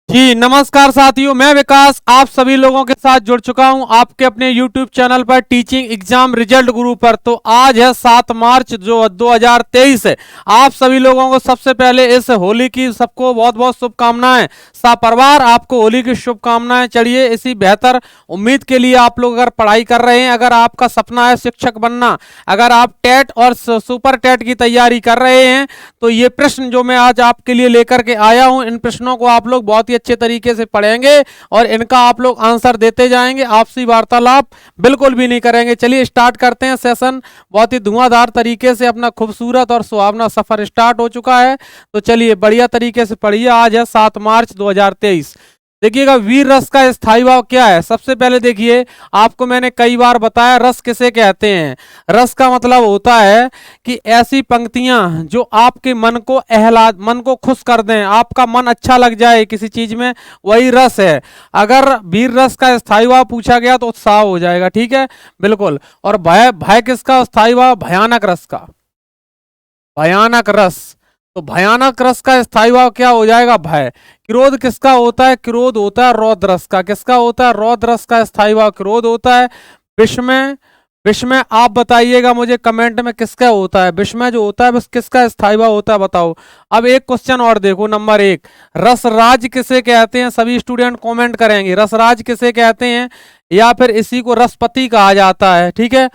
जी नमस्कार साथियों, मैं विकास आप सभी लोगों के साथ जुड़ चुका हूं आपके अपने YouTube चैनल पर टीचिंग एग्जाम रिजल्ट गुरु पर। तो आज है 7 मार्च जो 2023 है। आप सभी लोगों को सबसे पहले इस होली की सबको बहुत बहुत शुभकामनाएं। सपरिवार आपको होली की शुभकामनाएं। चलिए इसी बेहतर उम्मीद के लिए आप लोग अगर पढ़ाई कर रहे हैं, अगर आपका सपना है शिक्षक बनना, अगर आप टेट और सुपर टेट की तैयारी कर रहे हैं, तो ये प्रश्न जो मैं आज आपके लिए लेकर के आया हूं, इन प्रश्नों को आप लोग बहुत ही अच्छे तरीके से पढ़ेंगे और इनका आप लोग आंसर देते जाएंगे। आपसी वार्तालाप बिल्कुल भी नहीं करेंगे। चलिए स्टार्ट करते हैं सेशन। बहुत ही धुआंधार तरीके से अपना खूबसूरत और सुहावना सफर स्टार्ट हो चुका है। तो चलिए बढ़िया तरीके से पढ़िए। आज है 7 मार्च 2023। देखिएगा वीर रस का स्थायी भाव क्या है। सबसे पहले देखिए, आपको मैंने कई बार बताया रस किसे कहते हैं। रस का मतलब होता है कि ऐसी पंक्तियां जो आपके मन को खुश कर दें, आपका मन अच्छा लग जाए किसी चीज में, वही रस है। अगर वीर रस का स्थायी भाव पूछा गया तो उत्साह हो जाएगा, ठीक है बिल्कुल। और भय, भय किसका स्थायी भाव? भयानक रस का, भयानक रस। तो भयानक रस का स्थायी भाव क्या हो जाएगा? भय। क्रोध किसका होता है? क्रोध होता है रौद्र रस का। किसका होता है? रौद्र रस का स्थायी भाव क्रोध होता है। विषमय, विषमय आप बताइएगा मुझे कमेंट में किसका होता है। विषमय जो होता है बस किसका स्थायी भाव होता है बताओ। अब एक क्वेश्चन और देखो, नंबर 1, रसराज किसे कहते हैं? सभी स्टूडेंट कमेंट करेंगे रसराज किसे कहते हैं, या फिर इसी को रसपति कहा जाता है, ठीक है।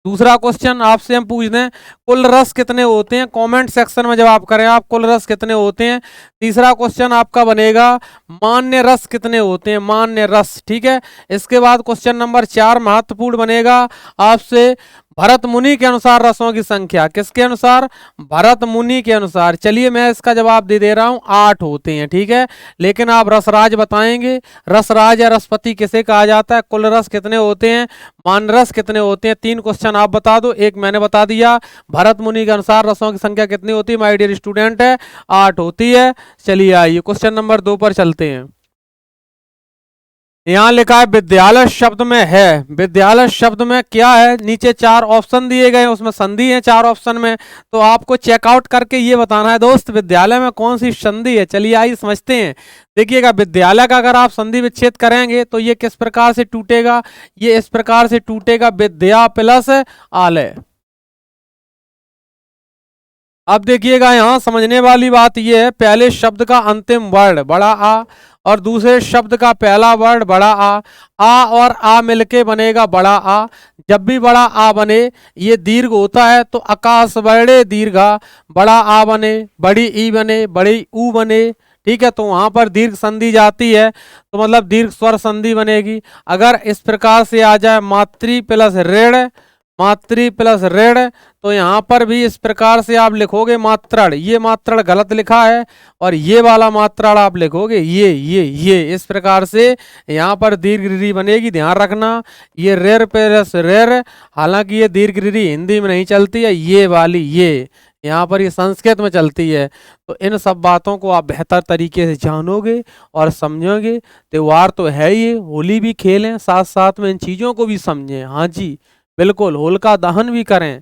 दूसरा क्वेश्चन आपसे हम पूछ दें, कुल रस कितने होते हैं? कमेंट सेक्शन में जवाब करें आप, कुल रस कितने होते हैं। तीसरा क्वेश्चन आपका बनेगा, मान्य रस कितने होते हैं? मान्य रस, ठीक है। इसके बाद क्वेश्चन नंबर 4 महत्वपूर्ण बनेगा आपसे, भरत मुनि के अनुसार रसों की संख्या। किसके अनुसार? भरत मुनि के अनुसार। चलिए मैं इसका जवाब दे रहा हूं, 8 होते हैं, ठीक है। लेकिन आप रसराज बताएंगे, रसराज या रसपति किसे कहा जाता है, कुल रस कितने होते हैं, मान रस कितने होते हैं। 3 क्वेश्चन आप बता दो, एक मैंने बता दिया। भरत मुनि के अनुसार रसों की संख्या कितनी होती है माय डियर स्टूडेंट? है 8 होती है। चलिए आइए क्वेश्चन नंबर 2 पर चलते हैं। यहां लिखा है विद्यालय शब्द में है। विद्यालय शब्द में क्या है? नीचे 4 ऑप्शन दिए गए, उसमें संधि है 4 ऑप्शन में, तो आपको चेकआउट करके ये बताना है दोस्त विद्यालय में कौन सी संधि है। चलिए आइए समझते हैं। देखिएगा विद्यालय का अगर आप संधि विच्छेद करेंगे तो ये किस प्रकार से टूटेगा? ये इस प्रकार से टूटेगा, विद्या प्लस आलय। अब देखिएगा यहां समझने वाली बात यह है, पहले शब्द का अंतिम वर्ण बड़ा आ और दूसरे शब्द का पहला वर्ण बड़ा आ और आ मिलके बनेगा बड़ा आ। जब भी बड़ा आ बने, ये दीर्घ होता है तो आकाश वर्णे दीर्घा, बड़ा आ बने, बड़ी ई बने, बड़ी ऊ बने, ठीक है। तो वहां पर दीर्घ संधि जाती है तो मतलब दीर्घ स्वर संधि बनेगी। अगर इस प्रकार से आ जाए मातृ प्लस ऋण, मातृ प्लस ऋण, तो यहां पर भी इस प्रकार से आप लिखोगे मात्रण। ये मात्रण गलत लिखा है और ये वाला मात्रण आप लिखोगे ये इस प्रकार से यहां पर दीर्घ री बनेगी, ध्यान रखना। ये रेर प्लस रेर, हालांकि ये दीर्घ री हिंदी में नहीं चलती है, ये वाली ये यहाँ पर ये संस्कृत में चलती है। तो इन सब बातों को आप बेहतर तरीके से जानोगे और समझोगे। त्योहार तो है ये, होली भी खेलें, साथ साथ में इन चीजों को भी समझें। हाँ जी बिल्कुल, होलिका दहन भी करें,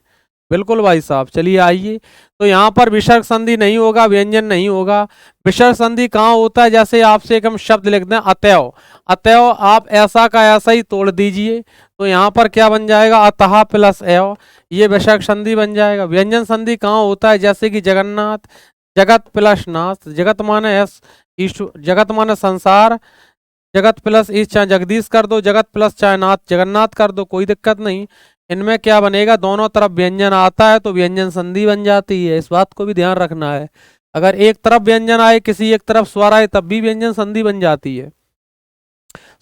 बिल्कुल भाई साहब। चलिए आइए, तो यहाँ पर विसर्ग संधि नहीं होगा, व्यंजन नहीं होगा। विसर्ग संधि कहाँ होता है? जैसे आपसे एक हम शब्द लिख दें अतएव, अतएव आप ऐसा का ऐसा ही तोड़ दीजिए, तो यहाँ पर क्या बन जाएगा? अतः प्लस एव, ये विसर्ग संधि बन जाएगा। व्यंजन संधि कहाँ होता है? जैसे कि जगन्नाथ, जगत प्लस नाथ, जगत माने ईश्वर, जगत माने संसार, जगत प्लस ईश चाहे जगदीश कर दो, जगत प्लस चाहे नाथ जगन्नाथ कर दो, कोई दिक्कत नहीं। इनमें क्या बनेगा? दोनों तरफ व्यंजन आता है तो व्यंजन संधि बन जाती है, इस बात को भी ध्यान रखना है। अगर एक तरफ व्यंजन आए, किसी एक तरफ स्वर आए, तब भी व्यंजन संधि बन जाती है।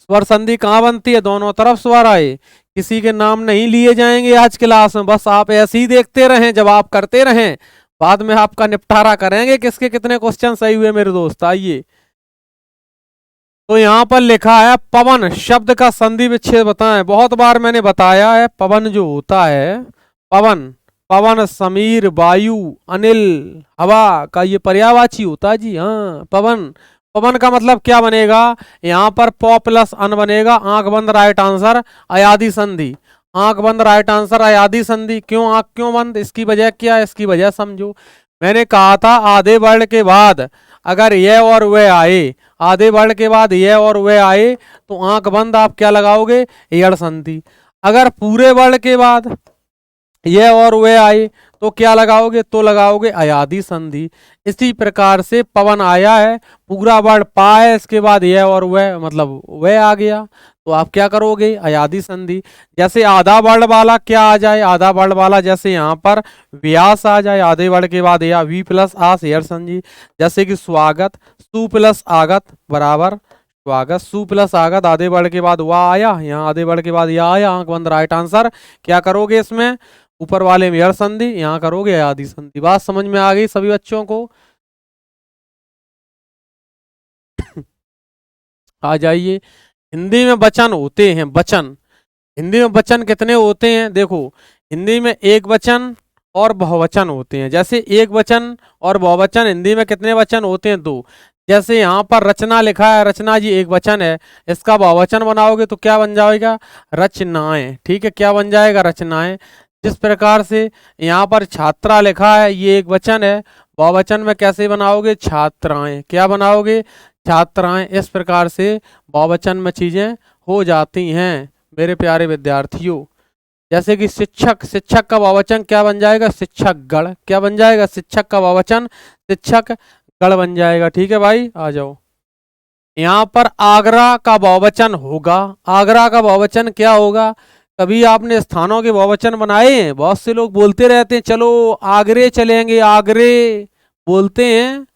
स्वर संधि कहाँ बनती है? दोनों तरफ स्वर आए। किसी के नाम नहीं लिए जाएंगे आज क्लास में, बस आप ऐसे ही देखते रहें, जवाब करते रहें, बाद में आपका निपटारा करेंगे किसके कितने क्वेश्चन सही हुए मेरे दोस्त। आइए, तो यहां पर लिखा है पवन शब्द का संधि विच्छेद बताएं। बहुत बार मैंने बताया है, पवन जो होता है, पवन, पवन समीर वायु अनिल हवा का ये पर्यायवाची होता है जी। हाँ पवन, पवन का मतलब क्या बनेगा? यहाँ पर प प्लस अन बनेगा, आंख बंद राइट आंसर, अयादि संधि, आंख बंद राइट आंसर, अयादि संधि। क्यों आंख क्यों बंद? इसकी वजह क्या है? इसकी वजह समझो। मैंने कहा था आधे वर्ण के बाद अगर ये और वह आए, आधे वर्ण के बाद यह और वह आए तो आंख बंद आप क्या लगाओगे, एड़ संधि। अगर पूरे वर्ण के बाद यह और वह आए तो क्या लगाओगे, तो लगाओगे अयादि संधि। इसी प्रकार से पवन आया है, पूरा वर्ण पा है, इसके बाद यह और वह मतलब वह आ गया, तो आप क्या करोगे, अयादि संधि। जैसे आधा वर्ण वाला क्या आ जाए, आधा वर्ण वाला जैसे यहाँ पर व्यास आ जाए, आधे वर्ण के बाद या वी प्लस आस एड़ संधि। जैसे कि स्वागत, सु प्लस आगत बराबर स्वागत, सु प्लस आगत, आधे वर्ण के बाद वह आया, यहाँ आधे वर्ण के बाद यह आया, आंख बंद, राइट आंसर। क्या करोगे इसमें, ऊपर वाले में एड़ संधि, यहाँ करोगे अयादि संधि। बात समझ में आ गई सभी बच्चों को? आ जाइए। हिंदी में वचन होते हैं, वचन हिंदी में वचन कितने होते हैं, देखो हिंदी में एक वचन और बहुवचन होते हैं। जैसे एक वचन और बहुवचन, हिंदी में कितने वचन होते हैं, दो। जैसे यहाँ पर रचना लिखा है, रचना जी एक वचन है, इसका बहुवचन बनाओगे तो क्या बन जाएगा, रचनाएं। ठीक है, क्या बन जाएगा, रचनाएं। जिस प्रकार से यहाँ पर छात्रा लिखा है, ये एक वचन है, बहुवचन में कैसे बनाओगे, छात्राएं। क्या बनाओगे, छात्राएं। इस प्रकार से बहुवचन में चीजें हो जाती हैं मेरे प्यारे विद्यार्थियों। जैसे कि शिक्षक, शिक्षक का बहुवचन क्या बन जाएगा, शिक्षक गण। क्या बन जाएगा, शिक्षक का बहुवचन शिक्षक गण बन जाएगा। ठीक है भाई, आ जाओ। यहाँ पर आगरा का बहुवचन होगा, आगरा का बहुवचन क्या होगा, कभी आपने स्थानों के बहुवचन बनाए हैं, बहुत से लोग बोलते रहते हैं चलो आगरे चलेंगे, आगरे बोलते हैं,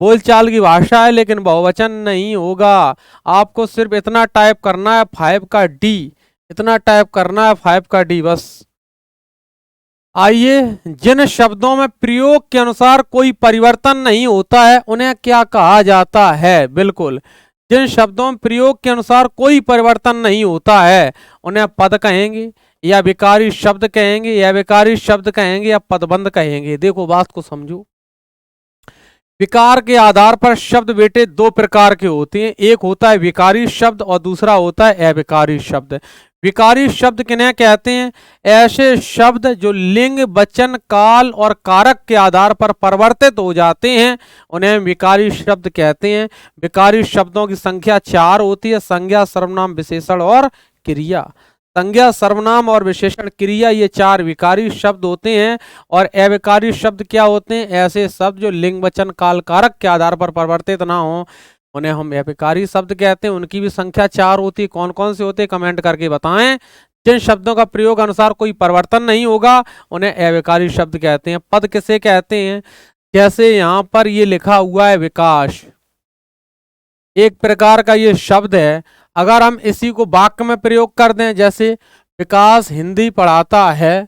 बोलचाल की भाषा है, लेकिन बहुवचन नहीं होगा। आपको सिर्फ इतना टाइप करना है 5 का डी, इतना टाइप करना है 5 का डी बस। आइए, जिन शब्दों में प्रयोग के अनुसार कोई परिवर्तन नहीं होता है उन्हें क्या कहा जाता है, बिल्कुल जिन शब्दों में प्रयोग के अनुसार कोई परिवर्तन नहीं होता है उन्हें पद कहेंगे, या विकारी शब्द कहेंगे, या विकारी शब्द कहेंगे, या पदबंध कहेंगे। देखो बात को समझो, विकार के आधार पर शब्द बेटे दो प्रकार के होते हैं, एक होता है विकारी शब्द और दूसरा होता है अविकारी शब्द। विकारी शब्द किन्हें कहते हैं, ऐसे शब्द जो लिंग, वचन, काल और कारक के आधार पर परिवर्तित हो जाते हैं उन्हें विकारी शब्द कहते हैं। विकारी शब्दों की संख्या 4 होती है, संज्ञा, सर्वनाम, विशेषण और क्रिया। संज्ञा, सर्वनाम और विशेषण, क्रिया, ये 4 विकारी शब्द होते हैं। और अविकारी शब्द क्या होते हैं, ऐसे शब्द जो लिंग, वचन, काल, कारक के आधार पर परिवर्तित ना हो उन्हें हम अविकारी शब्द कहते हैं। उनकी भी संख्या 4 होती है। कौन कौन से होते हैं कमेंट करके बताएं। जिन शब्दों का प्रयोग अनुसार कोई परिवर्तन नहीं होगा उन्हें अविकारी शब्द कहते हैं। पद किसे कहते हैं, जैसे यहाँ पर ये लिखा हुआ है विकास, एक प्रकार का ये शब्द है, अगर हम इसी को वाक्य में प्रयोग कर दें, जैसे विकास हिंदी पढ़ाता है,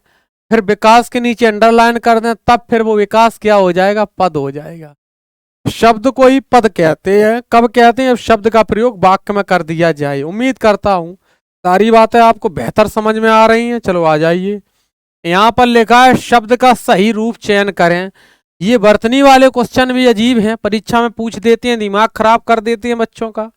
फिर विकास के नीचे अंडरलाइन कर दें, तब फिर वो विकास क्या हो जाएगा, पद हो जाएगा। शब्द को ही पद कहते हैं। कब कहते हैं, शब्द का प्रयोग वाक्य में कर दिया जाए। उम्मीद करता हूं सारी बातें आपको बेहतर समझ में आ रही हैं। चलो आ जाइए, यहाँ पर लिखा है शब्द का सही रूप चयन करें। ये वर्तनी वाले क्वेश्चन भी अजीब हैं, परीक्षा में पूछ देते हैं, दिमाग खराब कर देते हैं बच्चों का।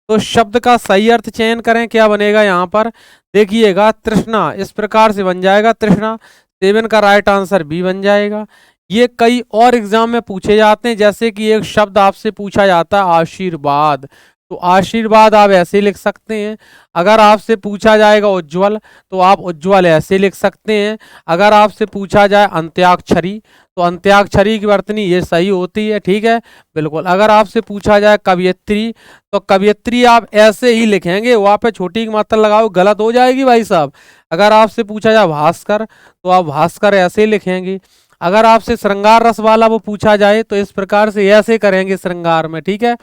तो शब्द का सही अर्थ चयन करें, क्या बनेगा यहाँ पर देखिएगा, तृष्णा, इस प्रकार से बन जाएगा तृष्णा। 7 का राइट आंसर बी बन जाएगा। ये कई और एग्जाम में पूछे जाते हैं, जैसे कि एक शब्द आपसे पूछा जाता है आशीर्वाद, तो आशीर्वाद आप ऐसे लिख सकते हैं। अगर आपसे पूछा जाएगा उज्जवल तो आप उज्जवल ऐसे लिख सकते हैं। अगर आपसे पूछा जाए अंत्याक्षरी तो अंत्याक्षरी की वर्तनी ये सही होती है। ठीक है, बिल्कुल। अगर आपसे पूछा जाए कवियत्री तो कवियत्री आप ऐसे ही लिखेंगे, वहाँ पे छोटी की मात्रा लगाओ गलत हो जाएगी भाई साहब। अगर आपसे पूछा जाए भास्कर तो आप भास्कर ऐसे ही लिखेंगे। अगर आपसे श्रृंगार रस वाला वो पूछा जाए तो इस प्रकार से ऐसे करेंगे श्रृंगार में। ठीक है,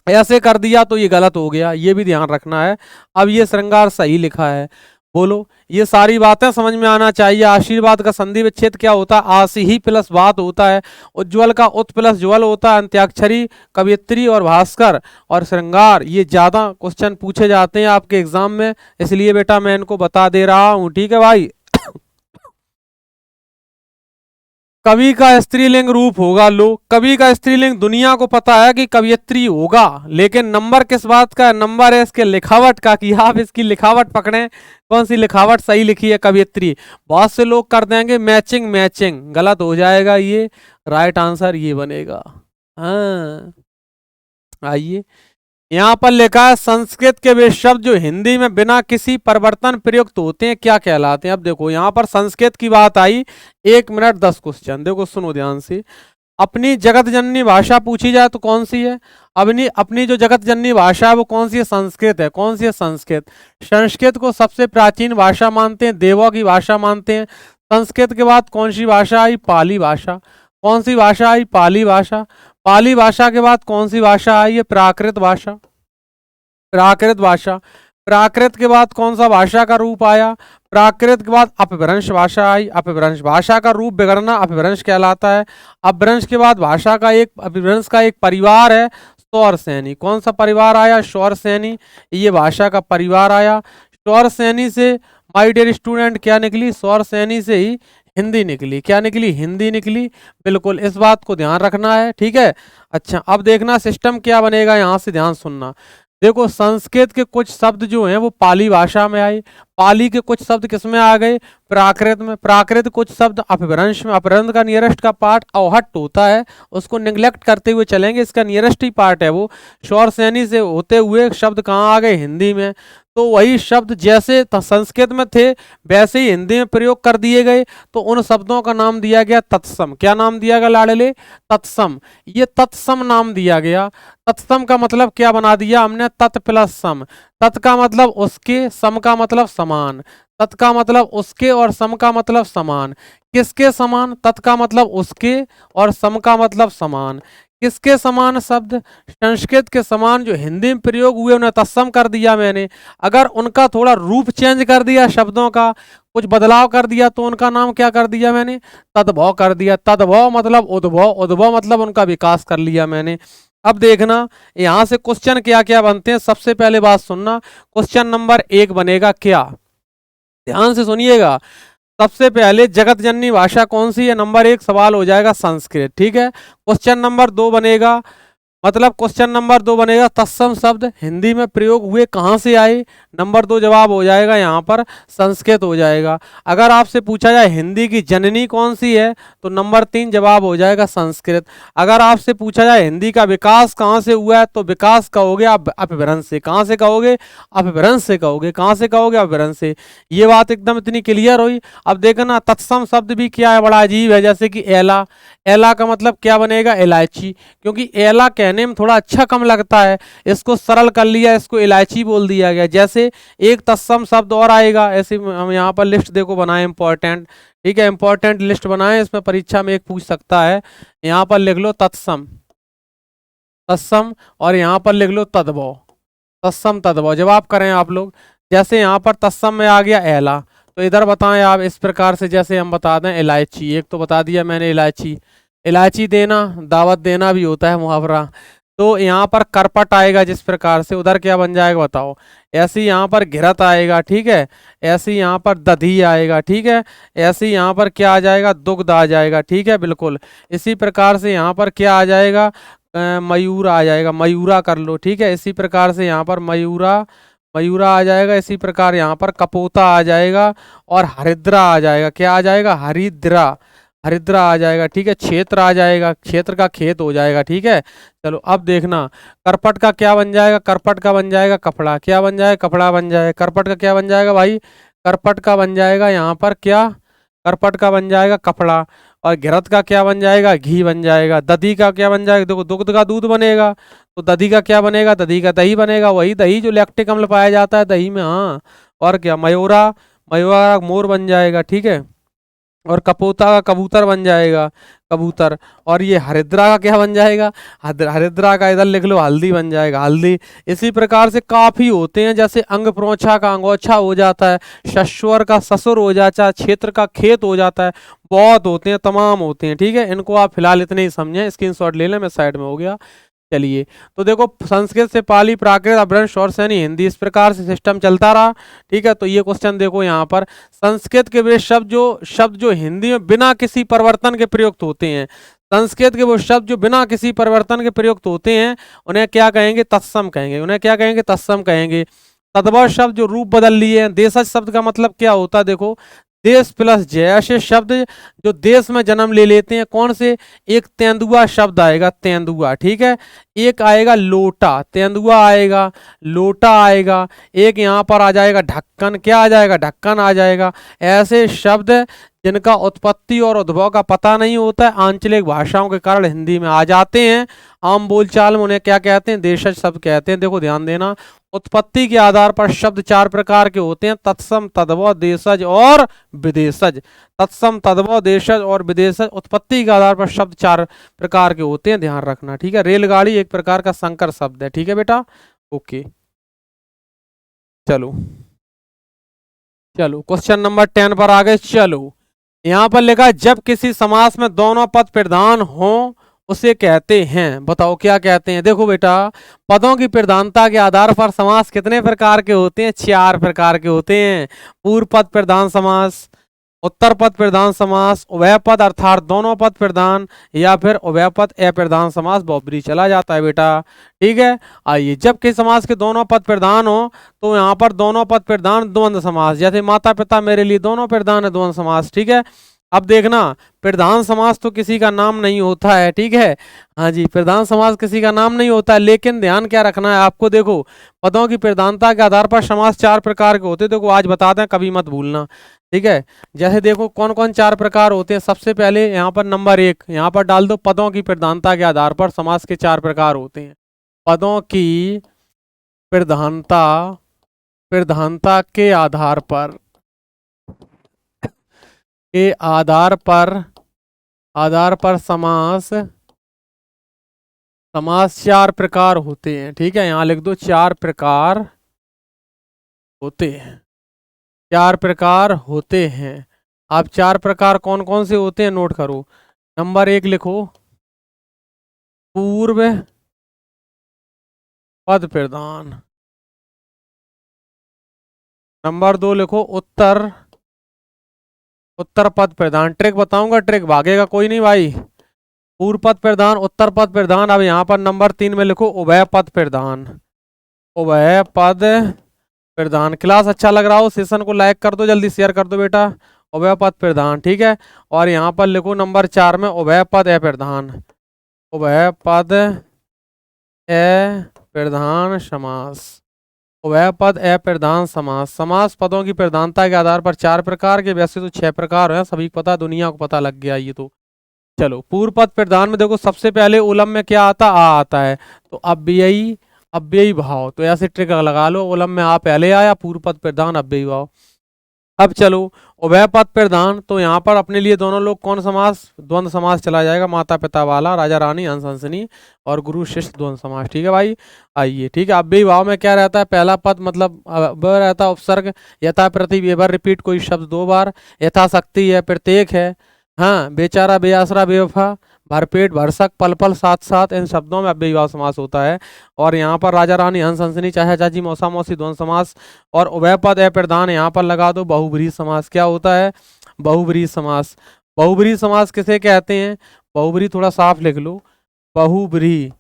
ऐसे कर दिया तो ये गलत हो गया, ये भी ध्यान रखना है। अब ये श्रृंगार सही लिखा है, बोलो ये सारी बातें समझ में आना चाहिए। आशीर्वाद का संधि विच्छेद क्या होता है, आसी ही प्लस बात होता है। उज्ज्वल का उत प्लस ज्वल होता है। अंत्याक्षरी, कवियत्री और भास्कर और श्रृंगार ये ज्यादा क्वेश्चन पूछे जाते हैं आपके एग्जाम में, इसलिए बेटा मैं इनको बता दे रहा हूं। ठीक है भाई। कवि का स्त्रीलिंग रूप होगा, लो कवि का स्त्रीलिंग दुनिया को पता है कि कवियत्री होगा, लेकिन नंबर किस बात का, नंबर है इसके लिखावट का, कि आप इसकी लिखावट पकड़ें, कौन सी लिखावट सही लिखी है कवियत्री। बहुत से लोग कर देंगे मैचिंग मैचिंग, गलत हो जाएगा, ये राइट आंसर ये बनेगा। हाँ आइए, यहाँ पर लिखा है संस्कृत के वे शब्द जो हिंदी में बिना किसी परिवर्तन प्रयुक्त होते हैं क्या कहलाते हैं। अब देखो यहाँ पर संस्कृत की बात आई, 1 मिनट 10 क्वेश्चन, देखो सुनो ध्यान से। अपनी जगत जननी भाषा पूछी जाए तो कौन सी है? अपनी अपनी जो जगत जननी भाषा है वो कौन सी है? संस्कृत है। कौन सी है? संस्कृत। संस्कृत को सबसे प्राचीन भाषा मानते हैं, देवों की भाषा मानते हैं। संस्कृत के बाद कौन सी भाषा आई? पाली भाषा। कौन सी भाषा आई? पाली भाषा। पाली भाषा के बाद कौन सी भाषा आई है? प्राकृत भाषा। प्राकृत भाषा। प्राकृत के बाद कौन सा भाषा का रूप आया? प्राकृत के बाद अपभ्रंश भाषा आई। अपभ्रंश भाषा का रूप बिगड़ना अपभ्रंश कहलाता है। अपभ्रंश के बाद भाषा का एक अपभ्रंश का एक परिवार है सौर सैनी। कौन सा परिवार आया? सौर सैनी। ये भाषा का परिवार आया। सौर सैनी से माय डियर स्टूडेंट क्या निकली? सौर सैनी से ही हिंदी निकली। क्या निकली? हिंदी निकली। बिल्कुल इस बात को ध्यान रखना है, ठीक है। अच्छा अब देखना सिस्टम क्या बनेगा, यहाँ से ध्यान सुनना। देखो संस्कृत के कुछ शब्द जो हैं वो पाली भाषा में आए, पाली के कुछ शब्द किस में आ गए? प्राकृत में। प्राकृत कुछ शब्द अपभ्रंश में। अपभ्रंश का नियरेस्ट का पार्ट अवहट्ट होता है, उसको निग्लेक्ट करते हुए चलेंगे, इसका नियरेस्ट ही पार्ट है वो। शौर सैनी से होते हुए शब्द कहाँ आ गए? हिंदी में। तो वही शब्द जैसे संस्कृत में थे वैसे ही हिंदी में प्रयोग कर दिए गए, तो उन शब्दों का नाम दिया गया तत्सम। क्या नाम दिया गया लाडले? तत्सम। ये तत्सम नाम दिया गया। तत्सम का मतलब क्या बना दिया हमने? तत् प्लस सम। तत् का मतलब उसके, सम का मतलब समान। तत् का मतलब उसके और सम का मतलब समान। किसके समान? तत् का मतलब उसके और सम का मतलब समान। किसके समान शब्द? संस्कृत के समान जो हिंदी में प्रयोग हुए उन्हें तत्सम कर दिया मैंने। अगर उनका थोड़ा रूप चेंज कर दिया, शब्दों का कुछ बदलाव कर दिया, तो उनका नाम क्या कर दिया मैंने? तद्भव कर दिया। तद्भव मतलब उद्भव, उद्भव मतलब उनका विकास कर लिया मैंने। अब देखना यहां से क्वेश्चन क्या क्या बनते हैं। सबसे पहले बात सुनना, क्वेश्चन नंबर 1 बनेगा क्या? ध्यान से सुनिएगा। सबसे पहले जगत जननी भाषा कौन सी है? नंबर 1 सवाल हो जाएगा संस्कृत, ठीक है। क्वेश्चन नंबर 2 बनेगा, मतलब क्वेश्चन नंबर 2 बनेगा तत्सम शब्द हिंदी में प्रयोग हुए कहाँ से आए? नंबर 2 जवाब हो जाएगा यहाँ पर संस्कृत हो जाएगा। अगर आपसे पूछा जाए हिंदी की जननी कौन सी है, तो नंबर 3 जवाब हो जाएगा संस्कृत। अगर आपसे पूछा जाए हिंदी का विकास कहाँ से हुआ है, तो विकास कहोगे आप अपभ्रंश से। कहाँ से कहोगे? अपभ्रंश से कहोगे। कहाँ से कहोगे? अपभ्रंश से। ये बात एकदम इतनी क्लियर हुई। अब देखना तत्सम शब्द भी क्या है, बड़ा अजीब है। जैसे कि एला, एला का मतलब क्या बनेगा? इलायची। क्योंकि एला कहने में थोड़ा अच्छा कम लगता है, इसको सरल कर लिया, इसको इलायची बोल दिया गया। जैसे एक तत्सम शब्द और आएगा, ऐसे हम यहाँ पर लिस्ट देखो बनाए इंपॉर्टेंट, ठीक है। इंपॉर्टेंट लिस्ट बनाए, इसमें परीक्षा में एक पूछ सकता है। यहाँ पर लिख लो तत्सम, तत्सम, और यहाँ पर लिख लो तद्भव। तत्सम तद्भव जवाब करें आप लोग। जैसे यहाँ पर तत्सम में आ गया एला, तो इधर बताएं आप इस प्रकार से। जैसे हम बता दें इलायची, एक तो बता दिया मैंने इलायची। इलायची देना दावत देना भी होता है मुहावरा। तो यहाँ पर करपट आएगा जिस प्रकार से, उधर क्या बन जाएगा बताओ? ऐसे ही यहाँ पर घिरत आएगा, ठीक है। ऐसे ही यहाँ पर दधी आएगा, ठीक है। ऐसे ही यहाँ पर क्या आ जाएगा? दुग्ध आ जाएगा, ठीक है। बिल्कुल इसी प्रकार से यहाँ पर क्या आ जाएगा? मयूर आ जाएगा, मयूरा कर लो, ठीक है। इसी प्रकार से यहाँ पर मयूरा, मयूरा आ जाएगा। इसी प्रकार यहाँ पर कपोता आ जाएगा और हरिद्रा आ जाएगा। क्या आ जाएगा? हरिद्रा, हरिद्रा आ जाएगा, ठीक है। क्षेत्र आ जाएगा, क्षेत्र का खेत हो जाएगा, ठीक है। चलो अब देखना करपट का क्या बन जाएगा? करपट का बन जाएगा कपड़ा। क्या बन जाएगा? कपड़ा बन जाएगा। करपट का क्या बन जाएगा भाई? करपट का बन जाएगा यहाँ पर क्या? करपट का बन जाएगा कपड़ा। और घिरत का क्या बन जाएगा? घी बन जाएगा। दधी का क्या बन जाएगा? देखो दुग्ध का दूध बनेगा, तो दधी का क्या बनेगा? दधी का दही बनेगा। वही दही जो लैक्टिक अम्ल पाया जाता है दही में, हाँ। और क्या? मयूरा, मयूरा मोर बन जाएगा, ठीक है। और कपोता का कबूतर बन जाएगा, कबूतर। और ये हरिद्रा का क्या बन जाएगा? हरिद्रा का इधर लिख लो हल्दी बन जाएगा, हल्दी। इसी प्रकार से काफी होते हैं, जैसे अंग प्रोछा का अंगोछा हो जाता है, शश्वर का ससुर हो जाता है, क्षेत्र का खेत हो जाता है। बहुत होते हैं, तमाम होते हैं, ठीक है। इनको आप फिलहाल इतने ही समझें, स्क्रीनशॉट ले लें, मैं साइड में हो गया। चलिए तो देखो संस्कृत से पाली, प्राकृत, अपभ्रंश, शौर सैनी, हिंदी, इस प्रकार से सिस्टम चलता रहा, ठीक है। तो ये क्वेश्चन देखो यहाँ पर संस्कृत के वे शब्द जो हिंदी में बिना किसी परिवर्तन के प्रयुक्त होते हैं, संस्कृत के वो शब्द जो बिना किसी परिवर्तन के प्रयुक्त होते हैं उन्हें क्या कहेंगे? तत्सम कहेंगे। उन्हें क्या कहेंगे? तत्सम कहेंगे। तद्भव शब्द जो रूप बदल लिए हैं, देशज शब्द का मतलब क्या होता है? देखो देश प्लस जय, ऐसे शब्द जो देश में जन्म ले लेते हैं। कौन से? एक तेंदुआ शब्द आएगा, तेंदुआ, ठीक है। एक आएगा लोटा, तेंदुआ आएगा, लोटा आएगा। एक यहाँ पर आ जाएगा ढक्कन, क्या आ जाएगा? ढक्कन आ जाएगा। ऐसे शब्द जिनका उत्पत्ति और उद्भव का पता नहीं होता है, आंचलिक भाषाओं के कारण हिंदी में आ जाते हैं। आम बोलचाल में उन्हें क्या कहते हैं? देशज शब्द कहते हैं। देखो ध्यान देना, उत्पत्ति के आधार पर शब्द चार प्रकार के होते हैं, तत्सम, तद्भव, देशज और विदेशज। तत्सम, तद्भव, देशज और विदेशज, उत्पत्ति के आधार पर शब्द चार प्रकार के होते हैं, ध्यान रखना, ठीक है। रेलगाड़ी एक प्रकार का संकर शब्द है, ठीक है बेटा, ओके। चलो चलो क्वेश्चन नंबर 10 पर आ गए। चलो यहां पर लिखा, जब किसी समास में दोनों पद प्रधान हो उसे कहते हैं। बताओ क्या कहते हैं? देखो बेटा, पदों की प्रधानता के आधार पर समास कितने प्रकार के होते हैं? चार प्रकार के होते हैं। पूर्व पद प्रधान समास, उत्तर पद प्रधान समास, उभय पद अर्थात दोनों पद प्रधान, या फिर उभय पद अप्रधान समास, बहुब्रीहि चला जाता है बेटा, ठीक है। आइए, जब किसी समास के दोनों पद प्रधान हो तो यहाँ पर दोनों पद प्रधान द्वंद्व समास, जैसे माता पिता मेरे लिए दोनों प्रधान है, द्वंद्व समास, ठीक है। अब देखना, प्रधान समास तो किसी का नाम नहीं होता है, ठीक है। हाँ जी, प्रधान समास किसी का नाम नहीं होता है, लेकिन ध्यान क्या रखना है आपको, देखो पदों की प्रधानता के आधार पर समास चार प्रकार के होते हैं। देखो आज बताते हैं, कभी मत भूलना, ठीक है। जैसे देखो कौन कौन चार प्रकार होते हैं। सबसे पहले यहाँ पर नंबर 1 यहाँ पर डाल दो, पदों की प्रधानता के आधार पर समास के चार प्रकार होते हैं। पदों की प्रधानता, प्रधानता के आधार पर, के आधार पर समास, समास चार प्रकार होते हैं, ठीक है। यहां लिख दो, चार प्रकार होते हैं, चार प्रकार होते हैं। आप चार प्रकार कौन कौन से होते हैं नोट करो। नंबर 1 लिखो, पूर्व पद प्रधान। नंबर 2 लिखो, उत्तर पद प्रधान। ट्रिक बताऊंगा, ट्रिक भागेगा कोई नहीं भाई। पूर्व पद प्रधान, उत्तर पद प्रधान। अब यहाँ पर नंबर 3 में लिखो, उभय पद प्रधान, उभय पद प्रधान। क्लास अच्छा लग रहा हो, सेशन को लाइक कर दो, जल्दी शेयर कर दो बेटा। उभय पद प्रधान, ठीक है। और यहाँ पर लिखो नंबर 4 में, उभय पद अप्रधान, उभय पद अप्रधान समास, उभय पद अप्रधान समास। समास पदों की प्रधानता के आधार पर चार प्रकार के, वैसे तो 6 प्रकार हैं, सभी को पता, दुनिया को पता लग गया ये तो। चलो, पूर्व पद प्रधान में देखो, सबसे पहले उलम में क्या आता? आ आता है, तो अव्ययी, अव्ययी भाव, तो ऐसे ट्रिक लगा लो, उलम में आ पहले आया, पूर्व पद प्रधान, अव्ययी भाव। अब चलो, उभय पद प्रधान, तो यहाँ पर अपने लिए दोनों लोग कौन समास? द्वंद्व समास चला जाएगा, माता पिता वाला, राजा रानी, हंस हंसनी और गुरु शिष्य, द्वंद्व समास, ठीक है भाई। आइए, ठीक है। अव्ययी भाव में क्या रहता है? पहला पद मतलब वह रहता है उपसर्ग, यथा प्रति बेभर रिपीट, कोई शब्द 2 बार, यथाशक्ति है, प्रत्येक है, हाँ, बेचारा, बेआसरा, बेवफा, भरपेट, भरसक, पल पल, साथ साथ, इन शब्दों में अव्ययी भाव समास होता है। और यहाँ पर राजा रानी, हंस हंसनी, चाचा चाची, मौसा मौसी, द्वंद्व समास। और उभय पद अप्रधान यहाँ पर लगा दो, बहुब्रीहि समास। क्या होता है? बहुब्रीहि समास। बहुब्रीहि समास किसे कहते हैं? बहुब्रीहि थोड़ा साफ लिख लो, बहुब्रीहि,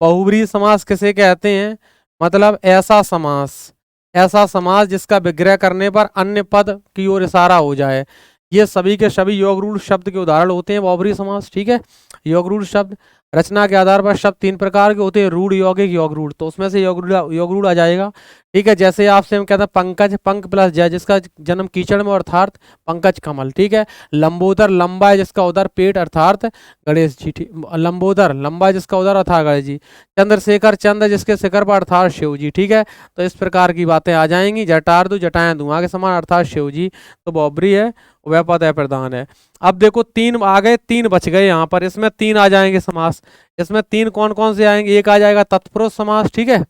बहुब्रीहि समास किसे कहते हैं? मतलब ऐसा समास, ऐसा समास जिसका विग्रह करने पर अन्य पद की ओर इशारा हो जाए। ये सभी के सभी योगरूढ़ शब्द के उदाहरण होते हैं बहुब्रीहि समास, ठीक है। योगरूढ़ शब्द, रचना के आधार पर शब्द 3 प्रकार के होते हैं, रूढ़, यौगिक, योगरूढ़, तो उसमें से योगरूढ़ आ जाएगा, ठीक है। जैसे आपसे हम कहते हैं पंकज, पंक प्लस जय, जिसका जन्म कीचड़ में अर्थात पंकज कमल, ठीक है। लंबोदर, लंबा है जिसका उदर पेट अर्थात गणेश जी, लंबोदर, लंबा है जिसका उदर अर्थात गणेश जी। चंद्रशेखर, चंद्र जिसके शिखर पर अर्थात शिव जी, ठीक है। तो इस प्रकार की बातें आ जाएंगी। जटार दो, जटाएं धुआं के समान अर्थात शिव जी, तो बहुब्रीहि है, वह पद अप्रधान है। अब देखो 3 आ गए, 3 बच गए यहाँ पर, इसमें 3 आ जाएंगे समास। इसमें 3 कौन कौन से आएंगे? एक आ जाएगा तत्पुरुष समास, ठीक है,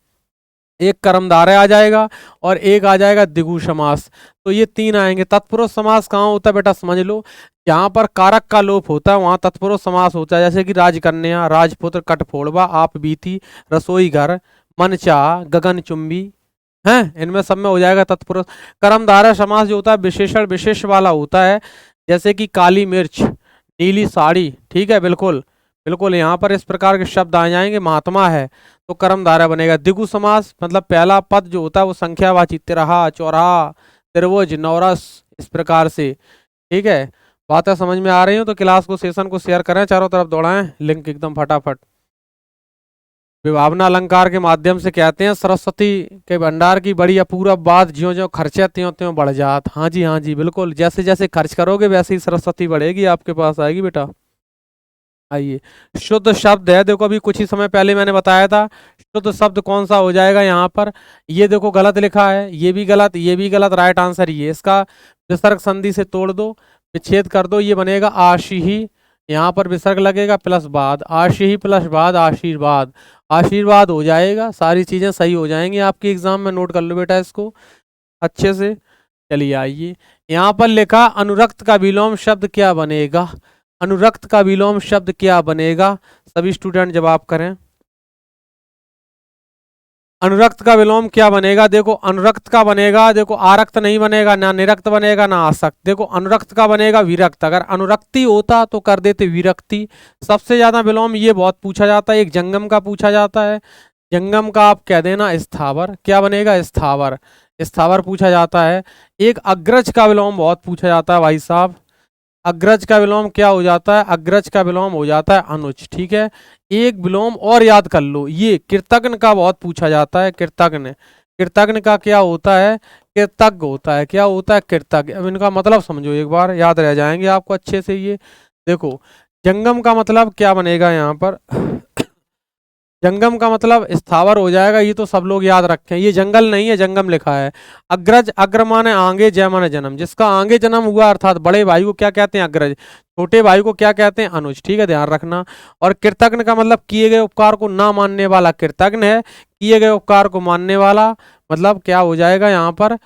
एक कर्मधारय आ जाएगा, और एक आ जाएगा द्विगु समास। तो ये 3 आएंगे। तत्पुरुष समास कहाँ होता है बेटा? समझ लो, जहाँ पर कारक का लोप होता है वहां तत्पुरुष समास होता है। जैसे कि राजकन्या, राजपुत्र, कठफोड़वा, आप बीती, रसोई घर, मनचाह, गगन चुंबी, हैं, इनमें सब में हो जाएगा तत्पुरुष। कर्मधारय समास जो होता है विशेषण विशेष वाला होता है, जैसे कि काली मिर्च, नीली साड़ी, ठीक है, बिल्कुल बिल्कुल, यहाँ पर इस प्रकार के शब्द आ जाएंगे। महात्मा है तो कर्मधारय बनेगा। द्विगु समास मतलब पहला पद जो होता है वो संख्यावाची, तिरहा, चौराहा, त्रिभुज, नौरस, इस प्रकार से, ठीक है, बातें समझ में आ रही हो तो क्लास को, सेशन को शेयर करें, चारों तरफ दौड़ाएं लिंक एकदम फटाफट। विभावना अलंकार के माध्यम से कहते हैं सरस्वती के भंडार की बड़ी अपूर्व बात, ज्यों ज्यों खर्चे त्यों त्यों बढ़ जात। हाँ जी, हाँ जी, बिल्कुल, जैसे जैसे खर्च करोगे वैसे ही सरस्वती बढ़ेगी, आपके पास आएगी बेटा। आइए, शुद्ध शब्द है, देखो अभी कुछ ही समय पहले मैंने बताया था, शुद्ध शब्द कौन सा हो जाएगा यहाँ पर। ये देखो गलत लिखा है, ये भी गलत, ये भी गलत, राइट आंसर ये, इसका विसर्ग संधि से तोड़ दो, विच्छेद कर दो, ये बनेगा आशी। यहाँ पर विसर्ग लगेगा प्लस बाद, आशी प्लस बाद आशीर्वाद, आशीर्वाद हो जाएगा, सारी चीजें सही हो जाएंगी आपके एग्जाम में, नोट कर लो बेटा इसको अच्छे से। चलिए आइए, यहाँ पर लिखा अनुरक्त का विलोम शब्द क्या बनेगा, अनुरक्त का विलोम शब्द क्या बनेगा, सभी स्टूडेंट जवाब करें। अनुरक्त का विलोम क्या बनेगा, देखो अनुरक्त का बनेगा, देखो आरक्त नहीं बनेगा, ना निरक्त बनेगा, ना आसक्त। देखो अनुरक्त का बनेगा विरक्त, अगर अनुरक्ति होता तो कर देते विरक्ति। सबसे ज्यादा विलोम ये बहुत पूछा जाता है, एक जंगम का पूछा जाता है, जंगम का आप कह देना स्थावर, क्या बनेगा स्थावर, स्थावर पूछा जाता है। एक अग्रज का विलोम बहुत पूछा जाता है भाई साहब, अग्रज का विलोम क्या हो जाता है, अग्रज का विलोम हो जाता है अनुज। ठीक है, एक विलोम और याद कर लो, ये कृतघ्न का बहुत पूछा जाता है, कृतघ्न, कृतघ्न का क्या होता है, कृतज्ञ होता है, क्या होता है कृतज्ञ। अब इनका मतलब समझो एक बार, याद रह जाएंगे आपको अच्छे से ये। देखो जंगम का मतलब क्या बनेगा यहाँ पर, जंगम का मतलब स्थावर हो जाएगा, ये तो सब लोग याद रखें, ये जंगल नहीं है, जंगम लिखा है। अग्रज, अग्र माने आगे, जय माने जन्म, जिसका आगे जन्म हुआ अर्थात बड़े भाई को क्या कहते हैं अग्रज, छोटे भाई को क्या कहते हैं अनुज। ठीक है, ध्यान रखना। और कृतघ्न का मतलब किए गए उपकार को ना मानने वाला कृतघ्न है, किए गए उपकार को मानने वाला मतलब क्या हो जाएगा यहाँ पर,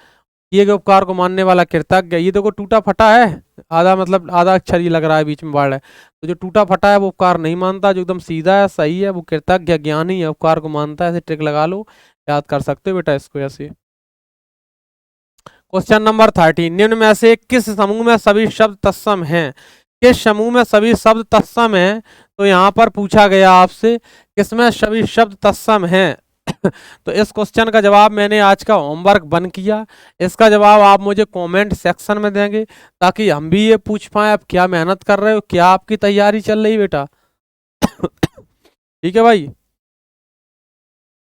किए गए उपकार को मानने वाला कृतज्ञ। ये देखो टूटा फटा है, आधा मतलब आधा अक्षर ही लग रहा है, बीच में वर्ड है, तो जो टूटा फटा है वो उपकार नहीं मानता, जो एकदम सीधा है सही है वो कृतज्ञ ज्ञानी है, उपकार को मानता है। ऐसे ट्रिक लगा लो, याद कर सकते हो बेटा इसको ऐसे। क्वेश्चन नंबर 30, निम्न में से किस समूह में सभी शब्द तत्सम हैं, किस समूह में सभी शब्द तत्सम हैं। तो यहाँ पर पूछा गया आपसे किसमें सभी शब्द तत्सम हैं। तो इस क्वेश्चन का जवाब मैंने आज का होमवर्क बन किया, इसका जवाब आप मुझे कमेंट सेक्शन में देंगे ताकि हम भी ये पूछ पाए आप क्या मेहनत कर रहे हो, क्या आपकी तैयारी चल रही बेटा। ठीक है भाई।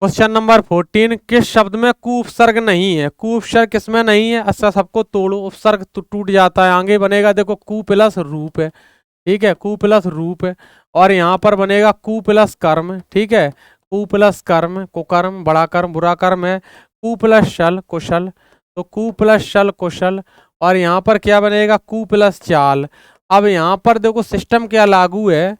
क्वेश्चन नंबर 14, किस शब्द में कु उपसर्ग नहीं है, कु उपसर्ग किसमें नहीं है। अच्छा सबको तोड़ो, उपसर्ग तो टूट जाता है, आगे बनेगा देखो कु प्लस रूप है, ठीक है, कु प्लस रूप है। और यहाँ पर बनेगा कु प्लस कर्म, ठीक है, कु प्लस कर्म, कुकर्म बड़ा कर्म बुरा कर्म है, कु प्लस शल कुशल, तो कु प्लस शल कुशल। और यहाँ पर क्या बनेगा कु प्लस चाल। अब यहाँ पर देखो सिस्टम क्या लागू है,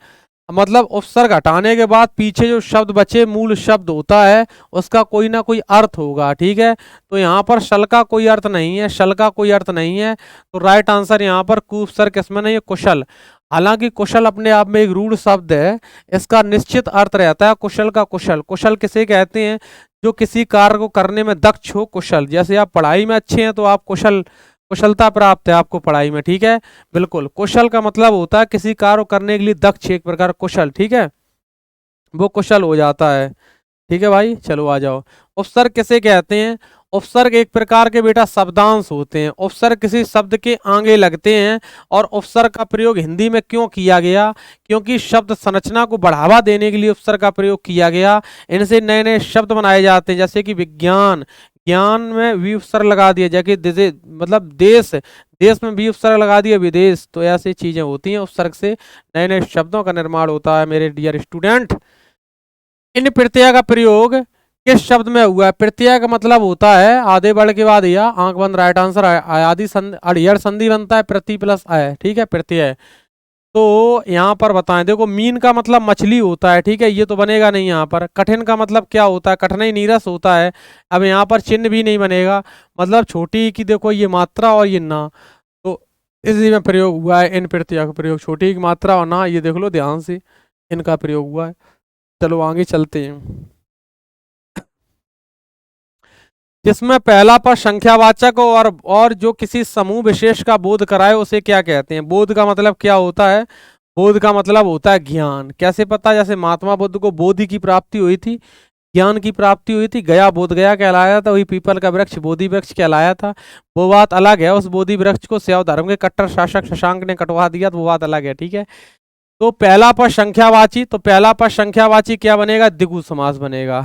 मतलब उपसर्ग हटाने के बाद पीछे जो शब्द बचे मूल शब्द होता है उसका कोई ना कोई अर्थ होगा, ठीक है। तो यहाँ पर शल का कोई अर्थ नहीं है, शल का कोई अर्थ नहीं है, तो राइट आंसर यहाँ पर कु उपसर्ग किसमें नहीं है, कुशल। हालांकि कुशल अपने आप में एक रूढ़ शब्द है, इसका निश्चित अर्थ रहता है कुशल का। कुशल, कुशल किसे कहते हैं, जो किसी कार्य को करने में दक्ष हो, कुशल। जैसे आप पढ़ाई में अच्छे हैं तो आप कुशल, कुशलता प्राप्त है आपको पढ़ाई में, ठीक है, बिल्कुल। कुशल का मतलब होता है किसी कार्य करने के लिए दक्ष, एक प्रकार कुशल, ठीक है, वो कुशल हो जाता है। ठीक है भाई, चलो आ जाओ। उपसर्ग किसे कहते हैं, उपसर्ग एक प्रकार के बेटा शब्दांश होते हैं, उपसर्ग किसी शब्द के आगे लगते हैं। और उपसर्ग का प्रयोग हिंदी में क्यों किया गया, क्योंकि शब्द संरचना को बढ़ावा देने के लिए उपसर्ग का प्रयोग किया गया। इनसे नए नए शब्द बनाए जाते हैं, जैसे कि विज्ञान, ज्ञान में वी उपसर्ग लगा दिया, जैसे मतलब देश, देश में भी उपसर्ग लगा दिया, विदेश। तो ऐसी चीजें होती हैं, उपसर्ग से नए नए शब्दों का निर्माण होता है मेरे डियर स्टूडेंट। इन प्रत्यय का प्रयोग किस शब्द में हुआ है, प्रत्यय का मतलब होता है आधे वर्ड के बाद या, आंख बंद, राइट आंसर। आदि संधि, अड़ियर संधि बनता है प्रति प्लस आय, ठीक है, प्रत्यय। तो यहाँ पर बताएं, देखो मीन का मतलब मछली होता है, ठीक है, ये तो बनेगा नहीं यहाँ पर। कठिन का मतलब क्या होता है, कठिनाई नीरस होता है, अब यहाँ पर चिन्ह भी नहीं बनेगा, मतलब छोटी की देखो ये मात्रा और ये ना, तो इसी में प्रयोग हुआ है इन प्रत्यय का प्रयोग, छोटी की मात्रा और ना, ये देख लो ध्यान से, इनका प्रयोग हुआ है। चलो आगे चलते हैं। जिसमें पहला पद संख्यावाचक और जो किसी समूह विशेष का बोध कराए उसे क्या कहते हैं। बोध का मतलब क्या होता है, बोध का मतलब होता है ज्ञान। कैसे पता, जैसे महात्मा बुद्ध को बोधि की प्राप्ति हुई थी, ज्ञान की प्राप्ति हुई थी, गया बोध गया कहलाया था, वही पीपल का वृक्ष बोधि वृक्ष कहलाया था। वो बात अलग है, उस बोधि वृक्ष को शैव धर्म के कट्टर शासक शशांक ने कटवा दिया, तो वो बात अलग है, ठीक है। तो पहला पद संख्यावाची, तो पहला पद संख्यावाची क्या बनेगा, द्विगु समास बनेगा।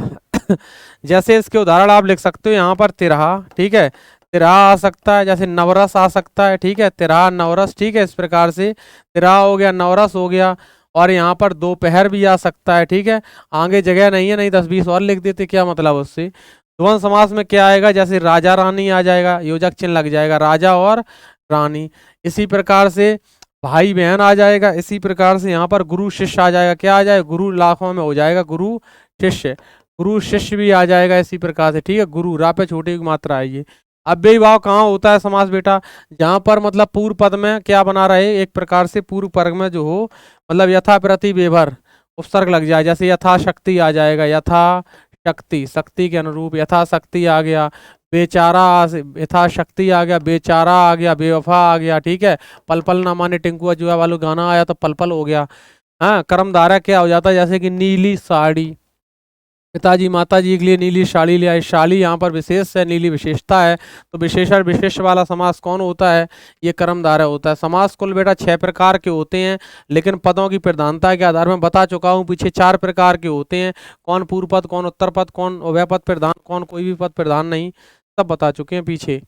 जैसे इसके उदाहरण आप लिख सकते हो यहाँ पर तिरहा, ठीक है, तिरहा आ सकता है, जैसे नवरस आ सकता है, ठीक है, तिरहा नवरस, ठीक है, इस प्रकार से तिरहा हो गया, नवरस हो गया। और यहाँ पर दोपहर भी आ सकता है, ठीक है। आगे जगह नहीं है, नहीं 10-20 और लिख देते, क्या मतलब उससे। द्वंद्व समास में क्या आएगा, जैसे राजा रानी आ जाएगा, योजक चिन्ह लग जाएगा, राजा और रानी। इसी प्रकार से भाई बहन आ जाएगा, इसी प्रकार से यहाँ पर गुरु शिष्य आ जाएगा, क्या आ जाएगा, गुरु लाखों में हो जाएगा गुरु शिष्य, गुरु शिष्य भी आ जाएगा इसी प्रकार से, ठीक है। गुरु रा पे छोटी की मात्रा आएगी। अव्ययी भाव कहाँ होता है समास बेटा, जहां पर मतलब पूर्व पद में क्या बना रहे, एक प्रकार से पूर्व पद में जो हो, मतलब यथा प्रति बेभर उपसर्ग लग जाए, जैसे यथा शक्ति आ जाएगा, यथा शक्ति, शक्ति के अनुरूप, यथा शक्ति आ गया, बेचारा यथा शक्ति आ गया, बेचारा आ गया, बेवफा आ गया, ठीक है। पल पल ना माने टिंकू अजूबा वालों गाना आया तो पल पल हो गया। हाँ, कर्मधारय क्या हो जाता है, जैसे कि नीली साड़ी, पिताजी माताजी के लिए नीली साड़ी ले आए, साड़ी यहाँ पर विशेष है, नीली विशेषता है, तो विशेषण विशेष वाला समास कौन होता है, ये कर्मधारय होता है। समास कुल बेटा 6 प्रकार के होते हैं, लेकिन पदों की प्रधानता के आधार में बता चुका हूँ पीछे, 4 प्रकार के होते हैं। कौन पूर्व पद, कौन उत्तर पद, कौन उभय पद प्रधान, कौन कोई भी पद प्रधान नहीं, सब बता चुके हैं पीछे।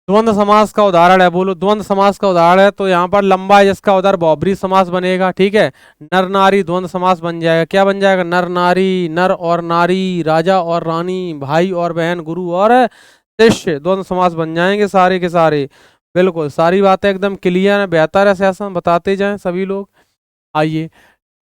द्वंद्व समास का उदाहरण है, बोलो द्वंद्व समास का उदाहरण है, तो यहाँ पर लंबा है जिसका उदाहरण बहुब्रीहि समास बनेगा, ठीक है। नर नारी द्वंद्व समास बन जाएगा, क्या बन जाएगा, नर नारी, नर और नारी, राजा और रानी, भाई और बहन, गुरु और शिष्य, द्वंद्व समास बन जाएंगे सारे के सारे। बिल्कुल सारी बातें एकदम क्लियर है, बेहतर है सेशन, बताते जाएं सभी लोग। आइए,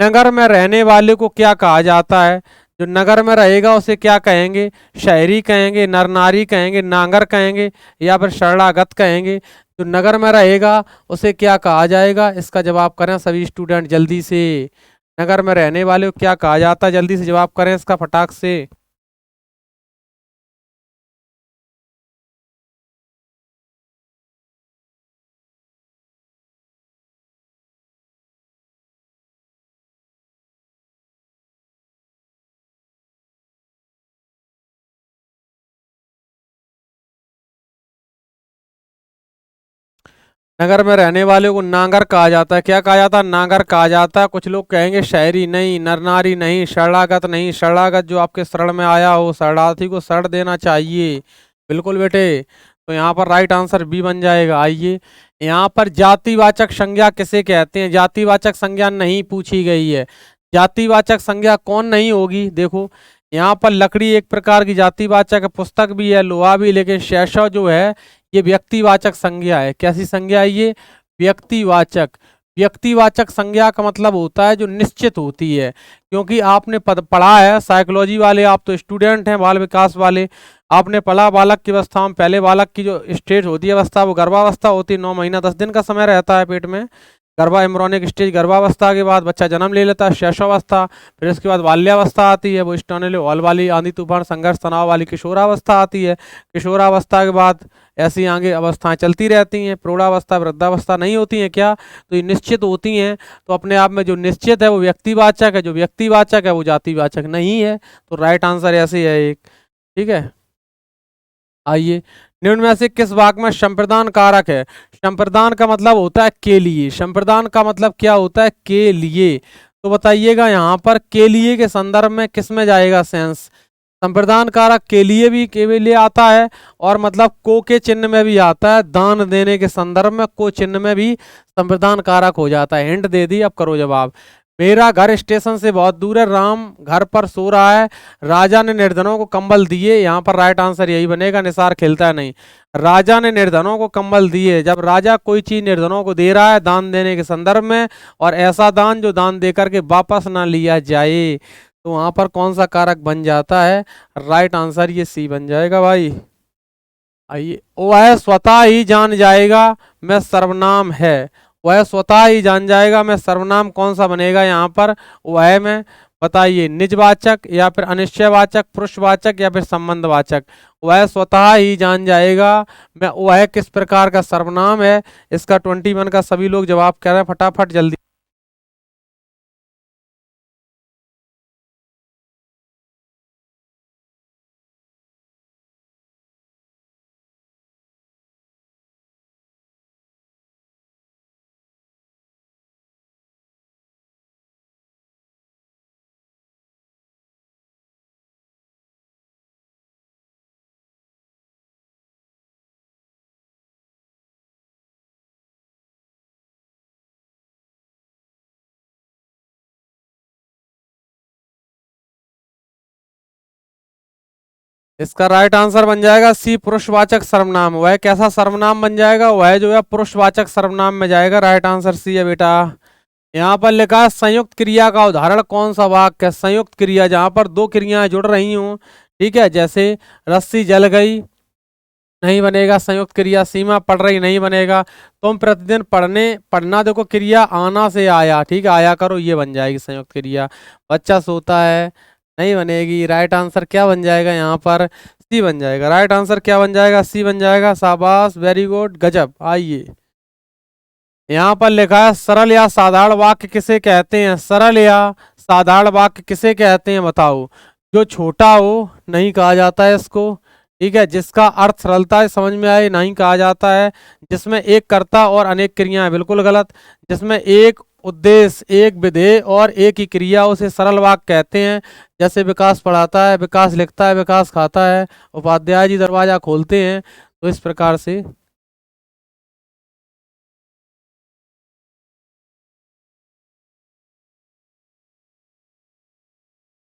नगर में रहने वाले को क्या कहा जाता है, जो नगर में रहेगा उसे क्या कहेंगे, शहरी कहेंगे, नर नारी कहेंगे, नांगर कहेंगे, या फिर शरणागत कहेंगे। जो नगर में रहेगा उसे क्या कहा जाएगा, इसका जवाब करें सभी स्टूडेंट जल्दी से। नगर में रहने वाले को क्या कहा जाता है, जल्दी से जवाब करें इसका फटाक से। नगर में रहने वाले को नांगर कहा जाता है, क्या कहा जाता है, नांगर कहा जाता है। कुछ लोग कहेंगे शहरी नहीं, नरनारी नहीं, शरणागत नहीं, शरणागत जो आपके शरण में आया हो, शरणार्थी को शरण देना चाहिए, बिल्कुल बेटे। तो यहाँ पर राइट आंसर बी बन जाएगा। आइए, यहाँ पर जातिवाचक संज्ञा किसे कहते हैं, जातिवाचक संज्ञा नहीं पूछी गई है। जातिवाचक संज्ञा कौन नहीं होगी, देखो यहाँ पर लकड़ी एक प्रकार की जातिवाचक है, पुस्तक भी है, लोहा भी, लेकिन शैशव जो है ये व्यक्तिवाचक संज्ञा है। कैसी संज्ञा है ये, व्यक्तिवाचक। व्यक्तिवाचक संज्ञा का मतलब होता है जो निश्चित होती है, क्योंकि आपने पद पढ़ा है साइकोलॉजी वाले, आप तो स्टूडेंट हैं बाल विकास वाले, आपने पढ़ा बालक की अवस्था में पहले बालक की जो स्टेज होती है अवस्था, वो गर्भावस्था होती है, 9 महीना 10 दिन का समय रहता है पेट में, गर्भा एम्ब्रोनिक स्टेज, गर्भावस्था के बाद बच्चा जन्म ले लेता है शैशवावस्था, फिर उसके बाद बाल्यावस्था आती है, वो स्टर्नल हॉल वाली आंधी तूफान संघर्ष तनाव वाली किशोरावस्था आती है, किशोरावस्था के बाद ऐसी आगे अवस्थाएं चलती रहती हैं, प्रौढ़ावस्था वृद्धावस्था नहीं होती हैं क्या, तो ये निश्चित होती हैं। तो अपने आप में जो निश्चित है वो व्यक्तिवाचक है, जो व्यक्तिवाचक है वो जातिवाचक नहीं है, तो राइट आंसर ऐसे है एक, ठीक है। आइए, निम्न में से किस वाक्य में संप्रदान कारक है, संप्रदान का मतलब होता है के लिए, संप्रदान का मतलब क्या होता है, के लिए। तो बताइएगा यहाँ पर के लिए के संदर्भ में किस में जाएगा सेंस, संप्रदान कारक के लिए भी के लिए आता है, और मतलब को के चिन्ह में भी आता है, दान देने के संदर्भ में को चिन्ह में भी संप्रदान कारक हो जाता है। हिंट दे दी, अब करो जवाब। मेरा घर स्टेशन से बहुत दूर है, राम घर पर सो रहा है, राजा ने निर्धनों को कंबल दिए, यहाँ पर राइट आंसर यही बनेगा, निसार खिलता है नहीं, राजा ने निर्धनों को कंबल दिए। जब राजा कोई चीज निर्धनों को दे रहा है दान देने के संदर्भ में, और ऐसा दान जो दान देकर के वापस ना लिया जाए, तो वहां पर कौन सा कारक बन जाता है, राइट आंसर ये सी बन जाएगा भाई। आइए, वह स्वतः ही जान जाएगा मैं सर्वनाम है, वह स्वतः ही जान जाएगा मैं सर्वनाम कौन सा बनेगा यहाँ पर, वह में बताइए निजवाचक या फिर अनिश्चयवाचक, पुरुषवाचक या फिर संबंधवाचक। वह स्वतः ही जान जाएगा मैं, वह किस प्रकार का सर्वनाम है, इसका 21 का सभी लोग जवाब कह रहे हैं फटाफट जल्दी। इसका राइट आंसर बन जाएगा सी, पुरुषवाचक सर्वनाम। वह कैसा सर्वनाम बन जाएगा, वह जो है पुरुषवाचक सर्वनाम में जाएगा। राइट आंसर सी है बेटा। यहाँ पर लिखा है संयुक्त क्रिया का उदाहरण कौन सा वाक्य है। संयुक्त क्रिया जहां पर दो क्रियाएं जुड़ रही हूं, ठीक है, जैसे रस्सी जल गई, नहीं बनेगा संयुक्त क्रिया। सीमा पढ़ रही, नहीं बनेगा। तुम प्रतिदिन पढ़ना, देखो क्रिया आना से आया, ठीक है, आया करो, ये बन जाएगी संयुक्त क्रिया। बच्चा सोता है, नहीं बनेगी। राइट आंसर क्या बन जाएगा यहाँ पर, सी बन जाएगा। राइट आंसर क्या बन जाएगा, सी बन जाएगा। शाबाश, वेरी गुड, गजब। आइए यहाँ पर लिखा है सरल या साधारण वाक्य किसे कहते हैं। सरल या साधारण वाक्य किसे कहते हैं बताओ। जो छोटा हो नहीं कहा जाता है इसको, ठीक है। जिसका अर्थ सरलता से समझ में आए नहीं कहा जाता है। जिसमें एक कर्ता और अनेक क्रियाएं, बिल्कुल गलत। जिसमें एक उद्देश्य, एक विधेय और एक ही क्रिया, उसे सरल वाक्य कहते हैं। जैसे विकास पढ़ाता है, विकास लिखता है, विकास खाता है, उपाध्याय जी दरवाजा खोलते हैं। तो इस प्रकार से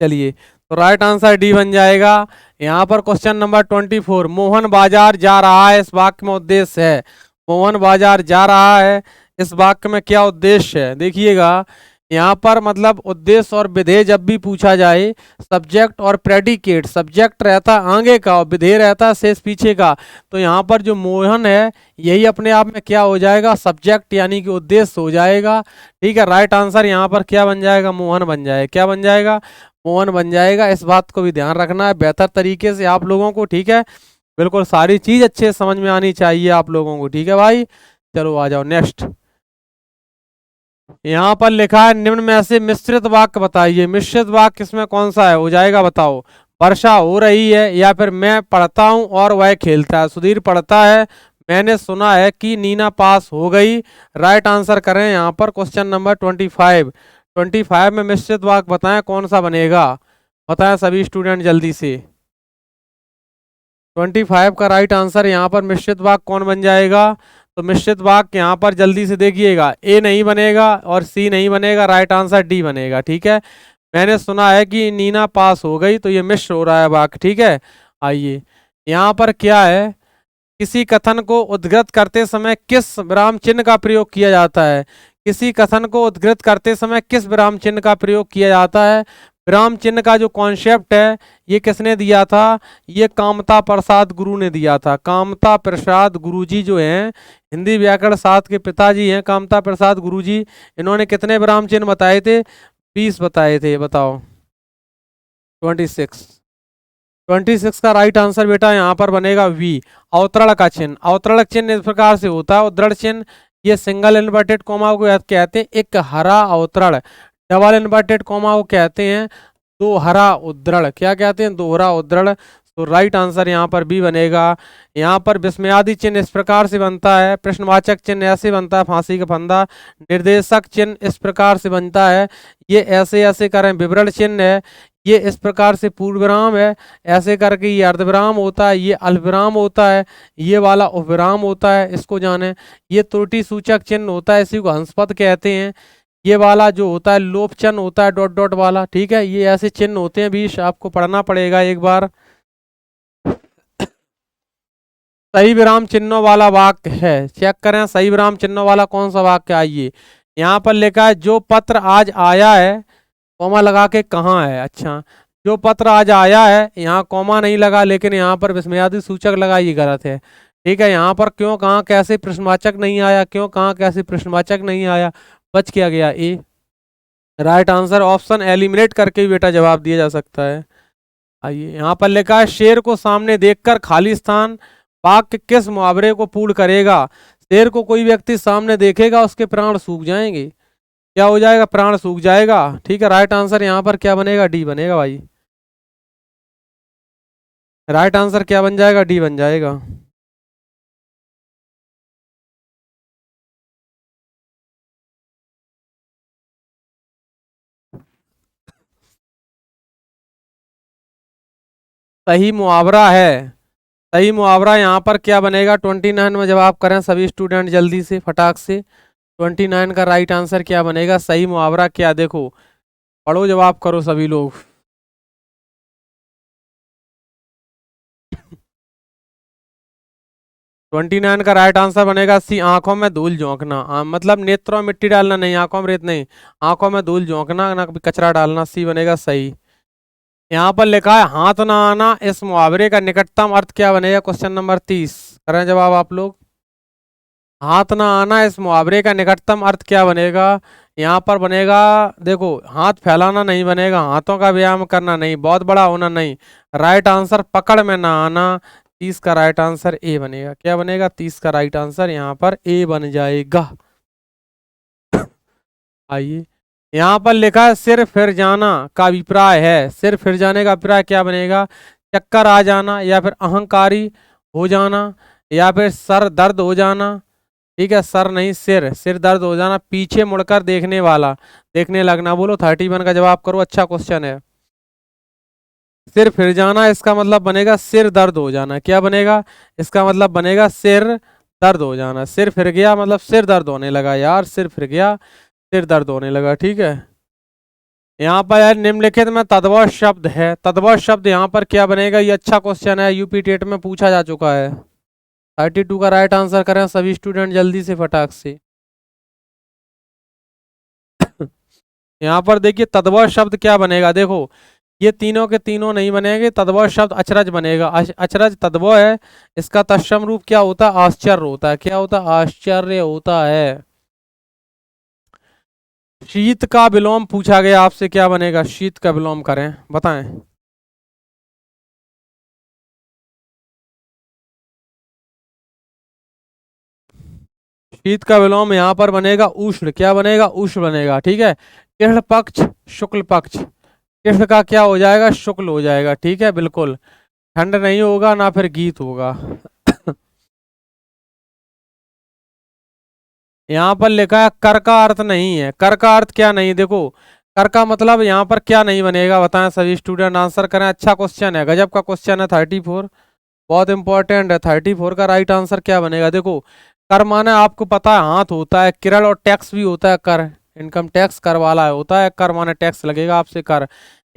चलिए, तो राइट आंसर डी बन जाएगा। यहाँ पर क्वेश्चन नंबर 24, मोहन बाजार जा रहा है, इस वाक्य में उद्देश्य है। मोहन बाजार जा रहा है, इस वाक्य में क्या उद्देश्य है, देखिएगा। यहाँ पर मतलब उद्देश्य और विधेय जब भी पूछा जाए, सब्जेक्ट और प्रेडिकेट, सब्जेक्ट रहता आगे का और विधेय रहता शेष पीछे का। तो यहाँ पर जो मोहन है, यही अपने आप में क्या हो जाएगा, सब्जेक्ट यानी कि उद्देश्य हो जाएगा, ठीक है। राइट आंसर यहाँ पर क्या बन जाएगा, मोहन बन जाएगा। क्या बन जाएगा, मोहन बन जाएगा। इस बात को भी ध्यान रखना है बेहतर तरीके से आप लोगों को, ठीक है। बिल्कुल सारी चीज अच्छे से समझ में आनी चाहिए आप लोगों को, ठीक है भाई। चलो आ जाओ नेक्स्ट। यहाँ पर लिखा है निम्न में से मिश्रित वाक्य बताइए। मिश्रित वाक्य इसमें कौन सा है, हो जाएगा बताओ। वर्षा हो रही है, या फिर मैं पढ़ता हूँ और वह खेलता है। सुधीर पढ़ता है, मैंने सुना है कि नीना पास हो गई। राइट आंसर करें यहाँ पर क्वेश्चन नंबर 25। 25 में मिश्रित वाक्य बताएं कौन सा बनेगा, बताएं सभी स्टूडेंट जल्दी से। 25 का राइट आंसर यहाँ पर मिश्रित वाक्य कौन बन जाएगा। तो मिश्रित वाक्य यहाँ पर जल्दी से देखिएगा, ए नहीं बनेगा और सी नहीं बनेगा, राइट आंसर डी बनेगा, ठीक है। मैंने सुना है कि नीना पास हो गई, तो ये मिश्र हो रहा है वाक्य, ठीक है। आइए यहाँ पर क्या है, किसी कथन को उद्धृत करते समय किस विराम चिन्ह का प्रयोग किया जाता है। किसी कथन को उद्धृत करते समय किस विराम चिन्ह का प्रयोग किया जाता है। विराम चिन्ह का जो कॉन्सेप्ट है, ये किसने दिया था, ये कामता प्रसाद गुरु ने दिया था। कामता प्रसाद गुरु जी जो हैं, हिंदी व्याकरण शास्त्र के पिताजी हैं कामता प्रसाद गुरु जी। इन्होंने कितने विराम चिन्ह बताए थे, 20 बताए थे, बताओ। 26। 26 का राइट आंसर बेटा यहाँ पर बनेगा वी, अवतरण का चिन्ह। अवतरण चिन्ह इस प्रकार से होता है, उद्धरण चिन्ह, ये सिंगल इन्वर्टेड कॉमा को कहते हैं एक हरा अवतरण। डबल इन्वर्टेड कॉमा को कहते हैं दोहरा उद्धरण। क्या कहते हैं, दोहरा उद्धरण। तो राइट आंसर यहाँ पर बी बनेगा। यहाँ पर विस्मयादि चिन्ह इस प्रकार से बनता है, प्रश्नवाचक चिन्ह ऐसे बनता है, फांसी का फंदा। निर्देशक चिन्ह इस प्रकार से बनता है, ये ऐसे ऐसे करें, विवरण चिन्ह है, ये इस प्रकार से पूर्ण विराम है, ऐसे करके ये अर्धविराम होता है, ये अल्पविराम होता है, ये वाला उपविराम होता है, इसको जाने। ये त्रुटि सूचक चिन्ह होता है, इसी को हंसपद कहते हैं। ये वाला जो होता है लोप चिन्ह होता है, डॉट डॉट वाला, ठीक है। ये ऐसे चिन्ह होते हैं, बीच आपको पढ़ना पड़ेगा एक बार। सही विराम चिन्हों वाला वाक्य है, चेक करें सही विराम चिन्हों वाला कौन सा वाक्य। आइए यहाँ पर लिखा है जो पत्र आज आया है, कॉमा लगा के कहाँ है, अच्छा जो पत्र आज आया है, यहाँ कॉमा नहीं लगा, लेकिन यहाँ पर विस्मयादि सूचक लगा, ये गलत है, ठीक है। यहाँ पर क्यों कहाँ कैसे प्रश्नवाचक नहीं आया, क्यों कहाँ कैसे प्रश्नवाचक नहीं आया, बच क्या गया ए। राइट आंसर ऑप्शन एलिमिनेट करके भी बेटा जवाब दिया जा सकता है। आइए यहाँ पर लिखा है शेर को सामने देखकर खाली स्थान वाक्य किस मुहावरे को पूर्ण करेगा। शेर को कोई व्यक्ति सामने देखेगा, उसके प्राण सूख जाएंगे। क्या हो जाएगा, प्राण सूख जाएगा, ठीक है। राइट आंसर यहाँ पर क्या बनेगा, डी बनेगा भाई। राइट आंसर क्या बन जाएगा, डी बन जाएगा। सही मुहावरा है, सही मुहावरा यहाँ पर क्या बनेगा 29 में जवाब करें सभी स्टूडेंट जल्दी से फटाक से। 29 का राइट आंसर क्या बनेगा, सही मुहावरा क्या, देखो पढ़ो जवाब करो सभी लोग। 29 का राइट आंसर बनेगा सी, आंखों में धूल झोंकना। मतलब नेत्रों में मिट्टी डालना नहीं, आंखों में रेत नहीं, आंखों में धूल झोंकना, ना कभी कचरा डालना, सी बनेगा सही। यहाँ पर लिखा है हाथ ना आना, इस मुहावरे का निकटतम अर्थ क्या बनेगा? क्वेश्चन नंबर 30 करें जवाब आप लोग। हाथ ना आना, इस मुहावरे का निकटतम अर्थ क्या बनेगा? यहाँ पर बनेगा, देखो, हाथ फैलाना नहीं बनेगा, हाथों का व्यायाम करना नहीं, बहुत बड़ा होना नहीं, राइट आंसर पकड़ में ना आना। 30 का राइट आंसर ए बनेगा। क्या बनेगा? 30 का राइट आंसर यहाँ पर ए बन जाएगा। आइए, यहाँ पर लिखा है सिर फिर जाना का अभिप्राय है, सिर फिर जाने का अभिप्राय क्या बनेगा? चक्कर आ जाना, या फिर अहंकारी हो जाना, या फिर सर दर्द हो जाना। ठीक है, सर नहीं सिर, सिर दर्द हो जाना, पीछे मुड़कर देखने वाला, देखने लगना। बोलो 31 का जवाब करो, अच्छा क्वेश्चन है। सिर फिर जाना, इसका मतलब बनेगा सिर दर्द हो जाना। क्या बनेगा? इसका मतलब बनेगा सिर दर्द हो जाना। सिर फिर गया मतलब सिर दर्द होने लगा यार, सिर फिर गया, सिर दर्द होने लगा। ठीक है, यहाँ पर यार निम्नलिखित में तद्भव शब्द है, तद्भव शब्द यहाँ पर क्या बनेगा? ये अच्छा क्वेश्चन है, यूपी टेट में पूछा जा चुका है। 32 का राइट आंसर करें सभी स्टूडेंट जल्दी से फटाक से। यहाँ पर देखिए तद्भव शब्द क्या बनेगा, देखो ये तीनों के तीनों नहीं बनेंगे, तद्भव शब्द अचरज बनेगा। अचरज तद्भव है, इसका तत्सम रूप क्या होता है? आश्चर्य होता है। क्या होता है? आश्चर्य होता है। शीत का विलोम पूछा गया आपसे, क्या बनेगा? शीत का विलोम करें, बताएं। शीत का विलोम यहाँ पर बनेगा उष्ण। क्या बनेगा? उष्ण बनेगा। ठीक है, कृष्ण पक्ष शुक्ल पक्ष, कृष्ण का क्या हो जाएगा? शुक्ल हो जाएगा। ठीक है, बिल्कुल ठंड नहीं होगा ना फिर गीत होगा। यहाँ पर लिखा है कर का अर्थ नहीं है, कर का अर्थ क्या नहीं? देखो, कर का मतलब यहाँ पर क्या नहीं बनेगा, बताएं सभी स्टूडेंट, आंसर करें। अच्छा क्वेश्चन है, गजब का क्वेश्चन है। 34 बहुत इंपॉर्टेंट है। 34 का राइट आंसर क्या बनेगा? देखो, कर माने आपको पता है हाथ होता है, किरल, और टैक्स भी होता है कर, इनकम टैक्स कर वाला होता है, कर माने टैक्स लगेगा आपसे कर।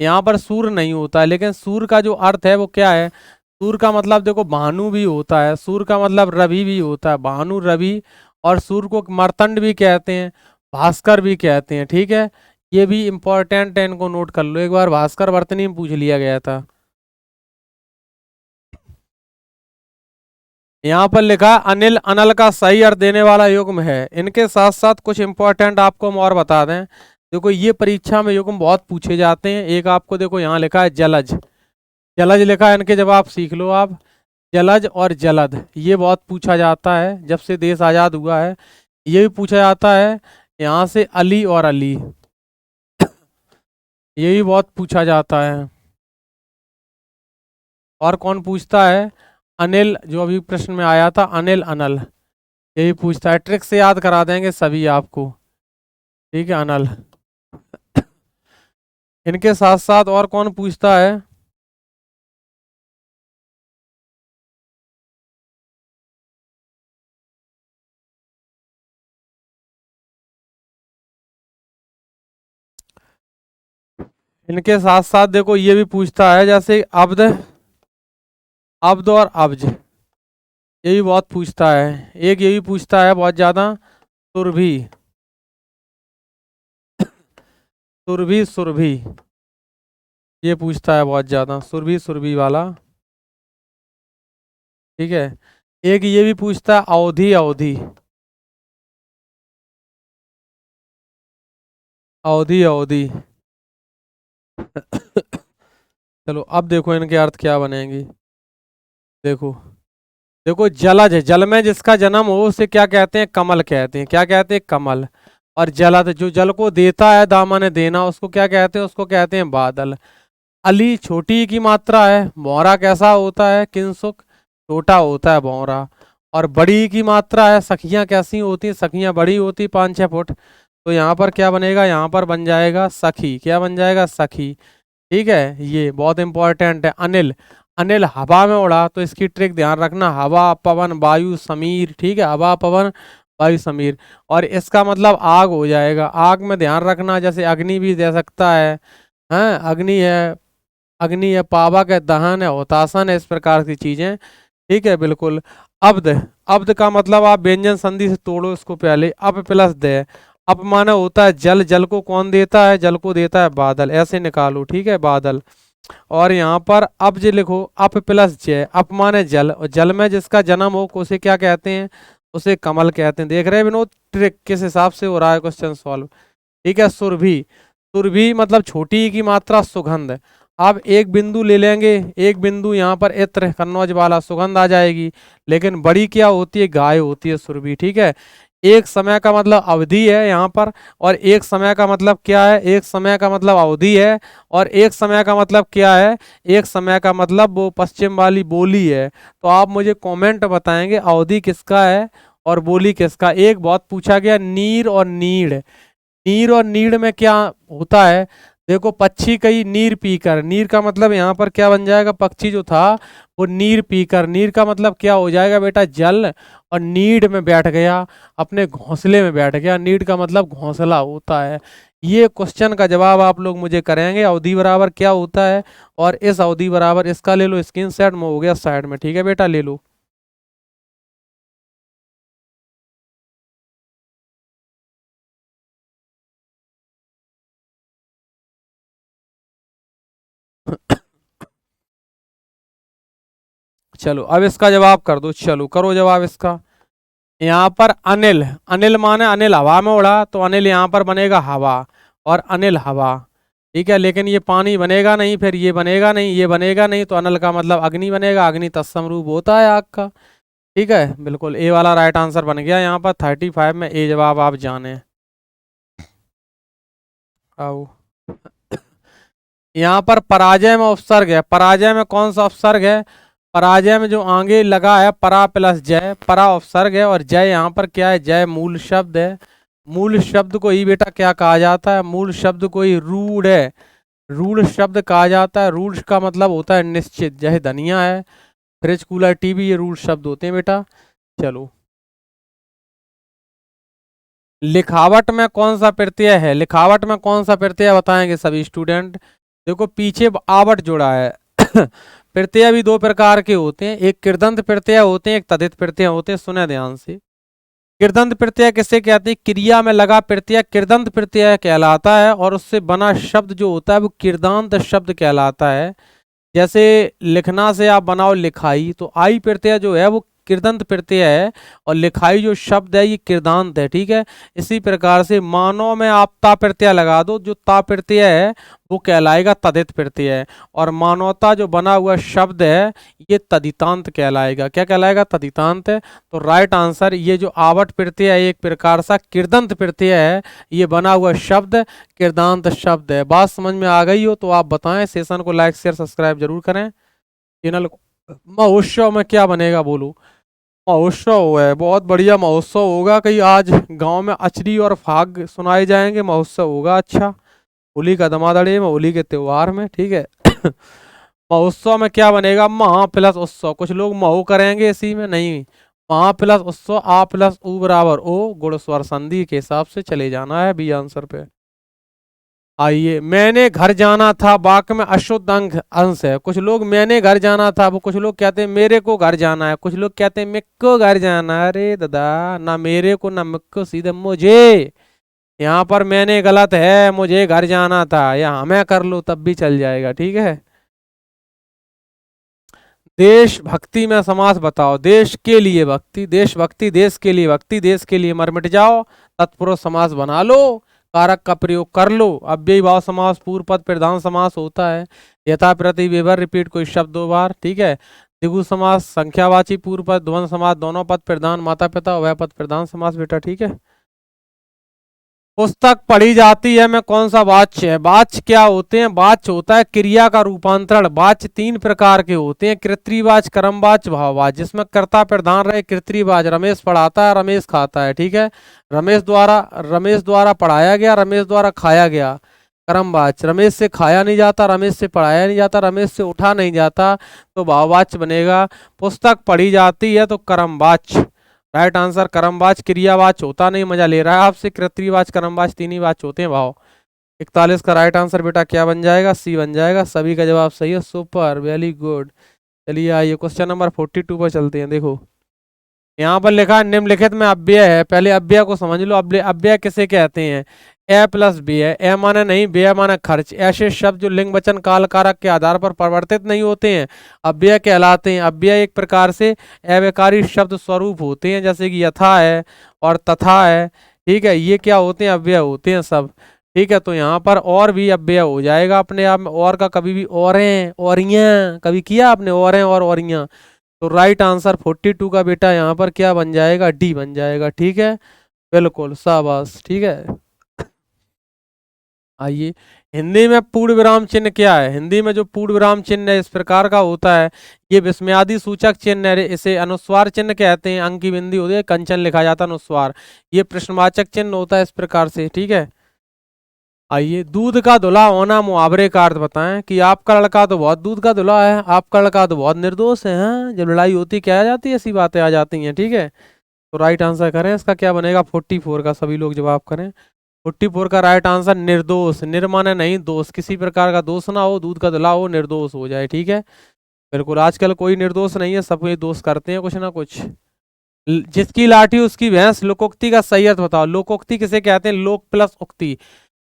यहाँ पर सूर्य नहीं होता है, लेकिन सूर्य का जो अर्थ है वो क्या है? सूर्य का मतलब देखो भानु भी होता है, सूर्य का मतलब रवि भी होता है, भानु रवि, और सूर्य को मर्तंड भी कहते हैं, भास्कर भी कहते हैं। ठीक है, ये भी इंपॉर्टेंट है, इनको नोट कर लो एक बार, भास्कर वर्तनी में पूछ लिया गया था। यहाँ पर लिखा है अनिल, अनल का सही अर्थ देने वाला युग्म है। इनके साथ साथ कुछ इंपॉर्टेंट आपको हम और बता दें। देखो ये परीक्षा में युग्म बहुत पूछे जाते हैं। एक आपको देखो यहाँ लिखा है जलज, जलज लिखा है, इनके जवाब सीख लो आप। जलज और जलद ये बहुत पूछा जाता है, जब से देश आज़ाद हुआ है ये भी पूछा जाता है। यहाँ से अली और अली ये भी बहुत पूछा जाता है। और कौन पूछता है? अनिल, जो अभी प्रश्न में आया था, अनिल अनल, यही पूछता है। ट्रिक से याद करा देंगे सभी आपको। ठीक है, अनल। इनके साथ साथ और कौन पूछता है? इनके साथ साथ देखो ये भी पूछता है, जैसे अब्द, अब्द और अब्ज, ये भी बहुत पूछता है। एक ये भी पूछता है बहुत ज्यादा, सुरभि, सुरभि सुरभि, ये पूछता है बहुत ज्यादा, सुरभि सुरभि वाला। ठीक है, एक ये भी पूछता है अवधि अवधि, अवधि अवधि। चलो अब देखो इनके अर्थ क्या बनेंगे। देखो, देखो जलज, जल में जिसका जन्म हो उसे क्या कहते हैं? कमल कहते हैं। क्या कहते हैं? कमल। और जलद, जो जल को देता है, दामन देना, उसको क्या कहते हैं? उसको कहते हैं बादल। अली, छोटी की मात्रा है। भौरा कैसा होता है? किंसुक, छोटा होता है भौरा। और बड़ी की मात्रा है। सखियां कैसी होती हैं? सखियां बड़ी होती 5-6 फुट। तो यहाँ पर क्या बनेगा? यहाँ पर बन जाएगा सखी। क्या बन जाएगा? सखी। ठीक है, ये बहुत इंपॉर्टेंट है। अनिल, अनिल हवा में उड़ा, तो इसकी ट्रिक ध्यान रखना, हवा पवन वायु समीर। ठीक है, हवा पवन वायु समीर। और इसका मतलब आग हो जाएगा। आग में ध्यान रखना, जैसे अग्नि भी दे सकता है, हाँ अग्नि है, अग्नि है, पावक है, दहन है, होतासन है, इस प्रकार की चीजें। ठीक है बिल्कुल। अब्द, अब्द का मतलब आप व्यंजन संधि से तोड़ो इसको पहले, अप प्लस दे। अप माने होता है जल, जल को कौन देता है, जल को देता है बादल, ऐसे निकालो, ठीक है बादल। और यहाँ पर अब जे लिखो अप प्लस जय, अप माने जल, और जल में जिसका जन्म हो उसे क्या कहते हैं, उसे कमल कहते हैं। देख रहे हैं विनोद, ट्रिक किस हिसाब से हो रहा है क्वेश्चन सॉल्व। ठीक है, सुरभि, सुरभि मतलब छोटी ई की मात्रा सुगंध। अब एक बिंदु ले लेंगे, एक बिंदु यहाँ पर इत्र कन्नौज वाला, सुगंध आ जाएगी। लेकिन बड़ी क्या होती है, गाय होती है सुरभि। ठीक है, एक समय का मतलब अवधि है यहाँ पर, और एक समय का मतलब क्या है, एक समय का मतलब अवधि है, और एक समय का मतलब क्या है, एक समय का मतलब वो पश्चिम वाली बोली है। तो आप मुझे कमेंट बताएंगे अवधि किसका है और बोली किसका। एक बहुत पूछा गया नीर और नीड़, नीर और नीड़ में क्या होता है, देखो पक्षी कई नीर पीकर, नीर का मतलब यहाँ पर क्या बन जाएगा, पक्षी जो था वो नीर पीकर, नीर का मतलब क्या हो जाएगा बेटा जल, और नीड में बैठ गया, अपने घोंसले में बैठ गया, नीड का मतलब घोंसला होता है। ये क्वेश्चन का जवाब आप लोग मुझे करेंगे, अवधि बराबर क्या होता है, और इस अवधि बराबर इसका ले लो स्क्रीनशॉट में, हो गया साइड में। ठीक है बेटा, ले लो। चलो अब इसका जवाब कर दो, चलो करो जवाब इसका। यहाँ पर अनिल, अनिल माने अनिल हवा में उड़ा, तो अनिल यहाँ पर बनेगा हवा, और अनिल हवा। ठीक है, लेकिन ये पानी बनेगा नहीं, फिर ये बनेगा नहीं, ये बनेगा नहीं, तो अनिल का मतलब अग्नि बनेगा, अग्नि तत्सम रूप होता है आग का। ठीक है बिल्कुल, ए वाला राइट आंसर बन गया यहाँ पर 35 में, ए जवाब आप जाने। आओ, यहाँ पर पराजय में उपसर्ग है, पराजय में कौन सा उपसर्ग है, पराजय में जो आगे लगा है परा प्लस जय, परा उपसर्ग है, और जय यहाँ पर क्या है, जय मूल शब्द है। मूल शब्द को ही बेटा क्या कहा जाता है, मूल शब्द को ही रूढ़ है, रूढ़ शब्द कहा जाता है। रूढ़ का मतलब होता है निश्चित, जैसे धनिया है, फ्रिज कूलर टीवी, ये रूढ़ शब्द होते हैं बेटा। चलो, लिखावट में कौन सा प्रत्यय है, लिखावट में कौन सा प्रत्यय बताएंगे सभी स्टूडेंट। देखो पीछे आवट जुड़ा है। प्रत्यय भी दो प्रकार के होते हैं, एक कृदंत प्रत्यय होते हैं, एक तदित प्रत्यय होते हैं, सुने ध्यान से। कृदंत प्रत्यय किससे कहते हैं, क्रिया में लगा प्रत्यय कृदंत प्रत्यय कहलाता है, और उससे बना शब्द जो होता है वो कृदांत शब्द कहलाता है। जैसे लिखना से आप बनाओ लिखाई, तो आई प्रत्यय जो है वो कृदंत प्रत्यय है, और लिखाई जो शब्द है ये कृदांत है। ठीक है, इसी प्रकार से मानव में आप ता प्रत्यय लगा दो, जो ता प्रत्यय है वो कहलाएगा तदित प्रत्यय, और मानवता जो बना हुआ शब्द है ये तदितांत कहलाएगा। क्या कहलाएगा, तदितांत है। तो राइट आंसर ये जो आवट प्रत्यय है एक प्रकार सा कृदंत प्रत्यय है, ये बना हुआ शब्द कृदांत शब्द है। बात समझ में आ गई हो तो आप बताएं, सेशन को लाइक शेयर सब्सक्राइब जरूर करें चैनल को। महोत्सव में क्या बनेगा बोलो, महोत्सव है, बहुत बढ़िया महोत्सव होगा, कहीं आज गांव में अचरी और फाग सुनाए जाएंगे, महोत्सव होगा अच्छा, होली का दमादड़े में, होली के त्योहार में। ठीक है। महोत्सव में क्या बनेगा, महा प्लस उत्सव, कुछ लोग महो करेंगे इसी में, नहीं, महा प्लस उत्सव, आ प्लस उ बराबर ओ, गुण स्वर संधि के हिसाब से चले जाना है बी आंसर पे। आइए, मैंने घर जाना था, वाक्य में अशुद्ध अंक अंश है, कुछ लोग मैंने घर जाना था, वो कुछ लोग कहते हैं मेरे को घर जाना है, कुछ लोग कहते हैं मिक्को घर जाना है। अरे दादा, ना मेरे को ना मिक्को, सीधे मुझे। यहाँ पर मैंने गलत है, मुझे घर जाना था, या हमें कर लो तब भी चल जाएगा। ठीक है, देशभक्ति में समास बताओ, देश के लिए भक्ति, देशभक्ति, देश के लिए भक्ति, देश के लिए मर मिट जाओ, तत्पुरुष समास बना लो, कारक का प्रयोग कर लो। अव्ययी भाव समास पूर्व पद प्रधान समास होता है, यथा प्रति विवर रिपीट कोई शब्द दो बार। ठीक है, द्विगु समास संख्यावाची पूर्व पद द्वंद्व समास दोनों पद प्रधान, माता पिता उभय पद प्रधान समास बेटा। ठीक है, पुस्तक पढ़ी जाती है में कौन सा वाच्य है, वाच्य क्या होते हैं, वाच्य होता है क्रिया का रूपांतरण। वाच्य तीन प्रकार के होते हैं, कृत्रिवाच, कर्मवाच, भाववाच, जिसमें कर्ता प्रधान रहे कृत्रिवाच, रमेश पढ़ाता है, रमेश खाता है। ठीक है, रमेश द्वारा पढ़ाया गया, रमेश द्वारा खाया गया, कर्मवाच, रमेश से खाया नहीं जाता, रमेश से पढ़ाया नहीं जाता, रमेश से उठा नहीं जाता, तो भाववाच्य बनेगा। पुस्तक पढ़ी जाती है तो कर्मवाच्य, राइट आंसर कर्मवाच, क्रियावाच होता नहीं, मजा ले रहा है आपसे, कृत्रिवाच कर्मवाच तीन ही वाच होते हैं भाव। 41 का राइट आंसर बेटा क्या बन जाएगा, सी बन जाएगा। सभी का जवाब सही है, सुपर, वेरी गुड। चलिए आइए क्वेश्चन नंबर 42 पर चलते हैं। देखो यहाँ पर लिखा है निम्नलिखित में अव्यय है। पहले अव्यय को समझ लो। अव्यय किसे कहते हैं? ए प्लस बी है। ए माने नहीं, बे माने खर्च। ऐसे शब्द जो लिंग वचन काल कारक के आधार पर परिवर्तित नहीं होते हैं अव्यय कहलाते हैं। अव्यय एक प्रकार से अव्ययकारी शब्द स्वरूप होते हैं, जैसे कि यथा है और तथा है। ठीक है, ये क्या होते हैं? अव्यय होते हैं सब। ठीक है, तो यहाँ पर और भी अव्यय हो जाएगा अपने आप में। और का कभी भी और हैं औरियां कभी किया आपने? और हैं और औरियां। तो राइट आंसर 42 का बेटा यहाँ पर क्या बन जाएगा? डी बन जाएगा। ठीक है, बिल्कुल शाबाश। ठीक है, आइए हिंदी में पूर्ण विराम चिन्ह क्या है? हिंदी में जो पूर्ण विराम चिन्ह है इस प्रकार का होता है। ये विस्मयादि सूचक चिन्ह है, इसे अनुस्वार चिन्ह कहते हैं। अंक की बिंदी होती है, कंचन लिखा जाता है अनुस्वार। ये प्रश्नवाचक चिन्ह होता है इस प्रकार से। ठीक है, आइए दूध का धुला होना मुहावरे का अर्थ बताएं। कि आपका लड़का तो बहुत दूध का धुला है, आपका लड़का तो बहुत निर्दोष है। हाँ, जब लड़ाई होती क्या आ जाती है? ऐसी बातें आ जाती हैं। ठीक है, तो राइट आंसर करें इसका क्या बनेगा? 44 का सभी लोग जवाब करें। 44 का राइट आंसर निर्दोष। निर्माने नहीं, दोष, किसी प्रकार का दोष ना हो, दूध का धुला हो, निर्दोष हो जाए। ठीक है, बिल्कुल। आजकल कोई निर्दोष नहीं है, सब कोई दोष करते हैं कुछ ना कुछ। जिसकी लाठी उसकी भैंस, लोकोक्ति का सही अर्थ बताओ। लोकोक्ति किसे कहते हैं? लोक प्लस उक्ति।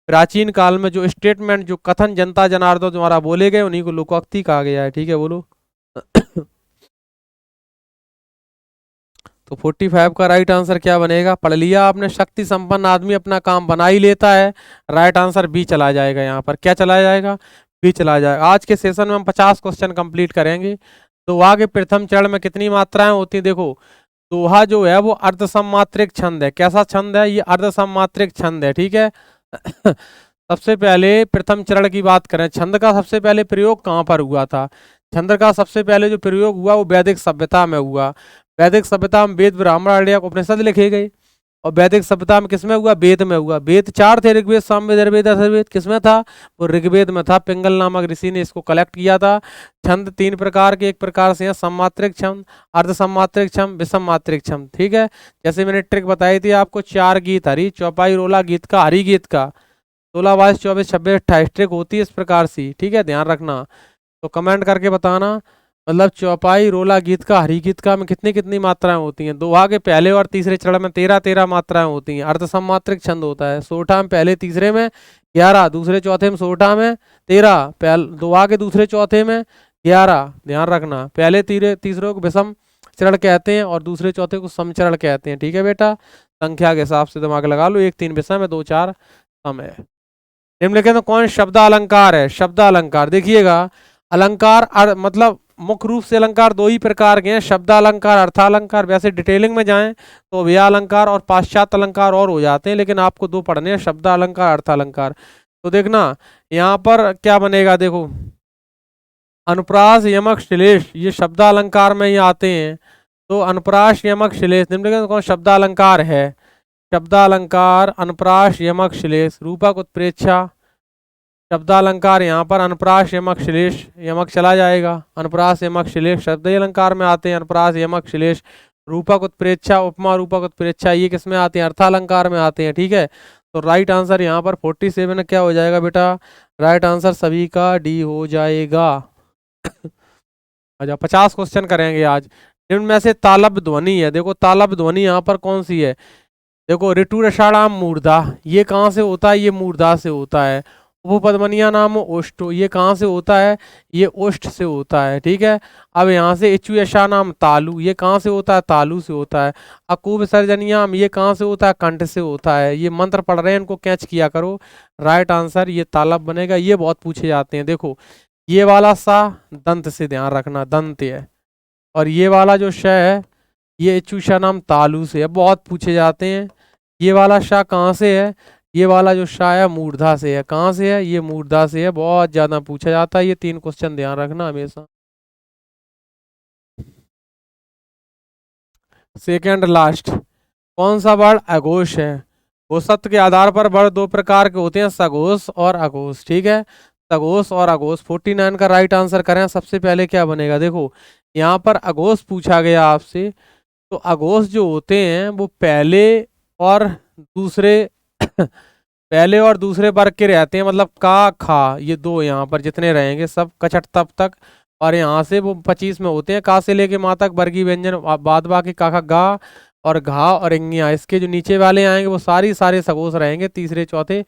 प्राचीन काल में जो स्टेटमेंट, जो कथन जनता जनार्दन द्वारा बोले गए, उन्हीं को लोकोक्ति कहा गया है। ठीक है, बोलो। तो 45 का राइट आंसर क्या बनेगा? पढ़ लिया आपने, शक्ति संपन्न आदमी अपना काम बना ही लेता है। राइट आंसर बी चला जाएगा। यहाँ पर क्या चला जाएगा? बी चला जाएगा। आज के सेशन में हम 50 क्वेश्चन कंप्लीट करेंगे। दोहा के प्रथम चरण में कितनी मात्राएं होती है? देखो दोहा जो है वो अर्ध सम्मात्रिक छंद है। कैसा छंद है? ये अर्ध सम्मात्रिक छंद है। ठीक है, सबसे पहले प्रथम चरण की बात करें, छंद का सबसे पहले प्रयोग कहाँ पर हुआ था? छंद का सबसे पहले जो प्रयोग हुआ वो वैदिक सभ्यता में हुआ। वैदिक सभ्यता में वेद, ब्राह्मण, आर्य, उपनिषद लिखे गए। और वैदिक सभ्यता में किसमें हुआ? वेद में हुआ। वेद 4 थे, ऋग्वेद, सामवेद, अथर्ववेद। अथर्ववेद किसमें था? वो ऋग्वेद में था। पिंगल नामक ऋषि ने इसको कलेक्ट किया था। छंद 3 प्रकार के, एक प्रकार से है सम्मात्रिक छंद, अर्ध सम्मात्रिक छंद, विषम मात्रिक छंद। ठीक है, जैसे मैंने ट्रिक बताई थी आपको, 4 गीत हरी, चौपाई, रोला गीत का, हरी गीत का 16, 22, 24, 26, 28 ट्रिक होती है इस प्रकार से। ठीक है, ध्यान रखना। तो कमेंट करके बताना, मतलब चौपाई, रोला गीत का, हरी गीत का में कितनी कितनी मात्राएं होती हैं? दोहा के पहले और तीसरे चरण में 13 मात्राएं होती हैं। अर्ध सम्मात्रिक छंद होता है। सोठा में पहले तीसरे में 11, दूसरे चौथे में सोठा में 13, दोहा के दूसरे चौथे में 11। ध्यान रखना, पहले तीसरे को विषम चरण कहते हैं और दूसरे चौथे को समचरण कहते हैं। ठीक है बेटा, संख्या के हिसाब से दिमाग लगा लो। 1 3 विषम है, 2 4 सम है। निम्नलिखित में कौन शब्दालंकार है? शब्दालंकार देखिएगा, अलंकार मतलब मुख्य रूप से अलंकार 2 ही प्रकार के हैं, शब्दालंकार, अर्थालंकार। वैसे डिटेलिंग में जाएं तो व्ययालंकार और पाश्चात्य अलंकार और हो जाते हैं, लेकिन आपको 2 पढ़ने हैं, शब्दालंकार, अर्थालंकार। तो देखना यहाँ पर क्या बनेगा। देखो अनुप्रास, यमक, श्लेष, ये शब्दालंकार में ही आते हैं। तो अनुप्रास, यमक, श्लेष, निम्नलिखित कौन शब्दालंकार है? शब्दालंकार अनुप्रास, यमक, श्लेष। रूपक, उत्प्रेक्षा, शब्दालंकार यहाँ पर अनुप्रास, यमक, श्लेष। यमक चला जाएगा। अनुप्रास, यमक, श्लेष शब्द अलंकार में आते हैं। अनुप्रास, यमक, श्लेष। रूपक, उत्प्रेक्षा, उपमा, रूपक, उत्प्रेक्षा ये किस में आते हैं? अर्थालंकार में आते हैं। ठीक है, तो राइट आंसर यहाँ पर 47 क्या हो जाएगा बेटा? राइट आंसर सभी का डी हो जाएगा। अच्छा 50 क्वेश्चन करेंगे आज। इनमें से तालब ध्वनि है। देखो तालब ध्वनि यहाँ पर कौन सी है? देखो ऋतु रसाणाम मूर्धा, ये कहाँ से होता है? ये मूर्धा से होता है। उपपदमनिया नाम ओष्टो, ये कहाँ से होता है? ये ओष्ठ से होता है। ठीक है, अब यहाँ से इचु यशा नाम तालु, ये कहाँ से होता है? तालु से होता है। अकूब विसर्जनियाम, ये कहाँ से होता है? कंठ से होता है। ये मंत्र पढ़ रहे हैं, इनको कैच किया करो। राइट आंसर ये तालब बनेगा। ये बहुत पूछे जाते हैं। देखो ये वाला सा दंत से ध्यान रखना, दंत है। और ये वाला जो श है ये इचुषा नाम तालु से है, बहुत पूछे जाते हैं। ये वाला शाह कहाँ से है? ये वाला जो शाह है मूर्धा से है। कहाँ से है? ये मूर्धा से है, बहुत ज्यादा पूछा जाता है। ये 3 क्वेश्चन ध्यान रखना हमेशा। सेकेंड लास्ट, कौन सा वर्ड अघोष है? घोषत्व के आधार पर वर्ड 2 प्रकार के होते हैं, सघोष और अघोष। ठीक है, सघोष और अघोष। 49 का राइट आंसर करें। सबसे पहले क्या बनेगा? देखो यहाँ पर अघोष पूछा गया आपसे, तो अघोष जो होते हैं वो पहले और दूसरे पहले और दूसरे वर्ग के रहते हैं, मतलब का, खा, ये 2 यहाँ पर जितने रहेंगे सब कछट तब तक और यहाँ से वो 25 में होते हैं, का से लेके माँ तक वर्गीय व्यंजन बाद बाकी का खा गा और घा और इंगिया, इसके जो नीचे वाले आएंगे वो सारे सगोश रहेंगे तीसरे चौथे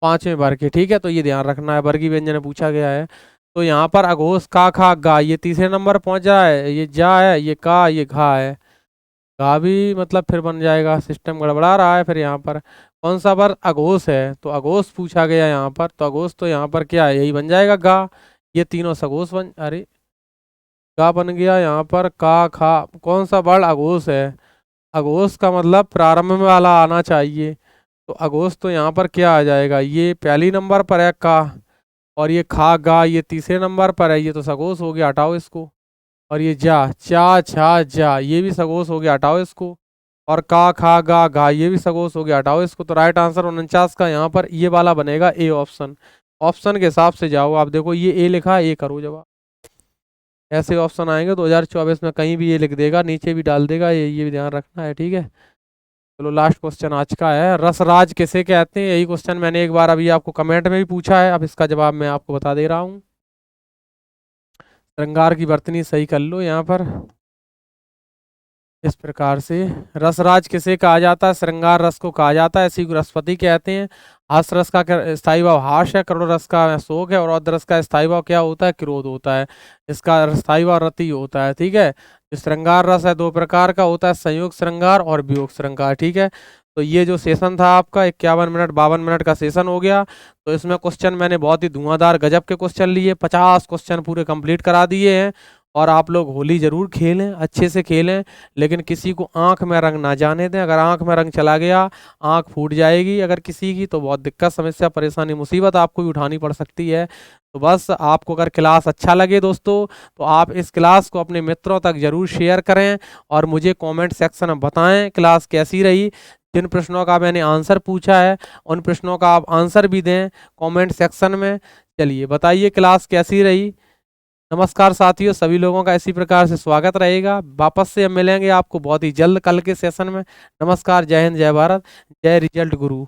पांचवें वर्ग के। ठीक है, तो ये ध्यान रखना है, वर्गीय व्यंजन में पूछा गया है। तो यहाँ पर अघोष का खा गा ये तीसरे नंबर पहुंच रहा है, ये जा है, ये का, ये घा है, घा भी मतलब फिर बन जाएगा, सिस्टम गड़बड़ा रहा है। फिर यहाँ पर कौन सा वर्ग अघोष है, तो अघोष पूछा गया यहाँ पर, तो अघोष तो यहाँ पर क्या है, यही बन जाएगा गा, ये तीनों सघोष बन, अरे गा बन गया यहाँ पर, का खा, कौन सा वर्ड अघोष है, अघोष का मतलब प्रारंभ में वाला आना चाहिए, तो अघोष तो यहाँ पर क्या आ जाएगा, ये पहली नंबर पर है का, और ये खा गा ये तीसरे नंबर पर है, ये तो सघोष हो गया, हटाओ इसको। और ये जा चा छा जा ये भी सघोष हो गया, हटाओ इसको। और का खा गा घा ये भी सघोष हो गया, हटाओ इसको। तो राइट आंसर 49 का यहाँ पर ये वाला बनेगा, ए ऑप्शन। ऑप्शन के हिसाब से जाओ, आप देखो ये ए लिखा है, ए करो जवाब। ऐसे ऑप्शन आएंगे 2024 में, कहीं भी ये लिख देगा, नीचे भी डाल देगा, ये भी ध्यान रखना है। ठीक है, चलो लास्ट क्वेश्चन आज का है, रसराज किसे कहते हैं। यही क्वेश्चन मैंने एक बार अभी आपको कमेंट में भी पूछा है, अब इसका जवाब मैं आपको बता दे रहा हूँ। श्रृंगार की वर्तनी सही कर लो यहाँ पर, इस प्रकार से रसराज किसे कहा जाता है, श्रृंगार रस को कहा जाता है, इसी को रसपति कहते हैं। हास रस का स्थायी भाव हास है, करुण रस का शोक है, और औद रस का स्थायी भाव क्या होता है, क्रोध होता है। इसका स्थायी भाव रति होता है। ठीक है, जो श्रृंगार रस है दो प्रकार का होता है, संयोग श्रृंगार और वियोग श्रृंगार। ठीक है, तो ये जो सेशन था आपका 51 मिनट 52 मिनट का सेशन हो गया। तो इसमें क्वेश्चन मैंने बहुत ही धुआंधार गजब के क्वेश्चन लिए, 50 क्वेश्चन पूरे कंप्लीट करा दिए हैं। और आप लोग होली जरूर खेलें, अच्छे से खेलें, लेकिन किसी को आंख में रंग ना जाने दें। अगर आंख में रंग चला गया आंख फूट जाएगी अगर किसी की, तो बहुत दिक्कत समस्या परेशानी मुसीबत आपको भी उठानी पड़ सकती है। तो बस आपको अगर क्लास अच्छा लगे दोस्तों, तो आप इस क्लास को अपने मित्रों तक जरूर शेयर करें और मुझे कमेंट सेक्शन में बताएं क्लास कैसी रही। जिन प्रश्नों का मैंने आंसर पूछा है उन प्रश्नों का आप आंसर भी दें कमेंट सेक्शन में। चलिए बताइए क्लास कैसी रही। नमस्कार साथियों, सभी लोगों का इसी प्रकार से स्वागत रहेगा। वापस से हम मिलेंगे आपको बहुत ही जल्द कल के सेशन में। नमस्कार, जय हिंद, जय भारत, जय रिजल्ट गुरु।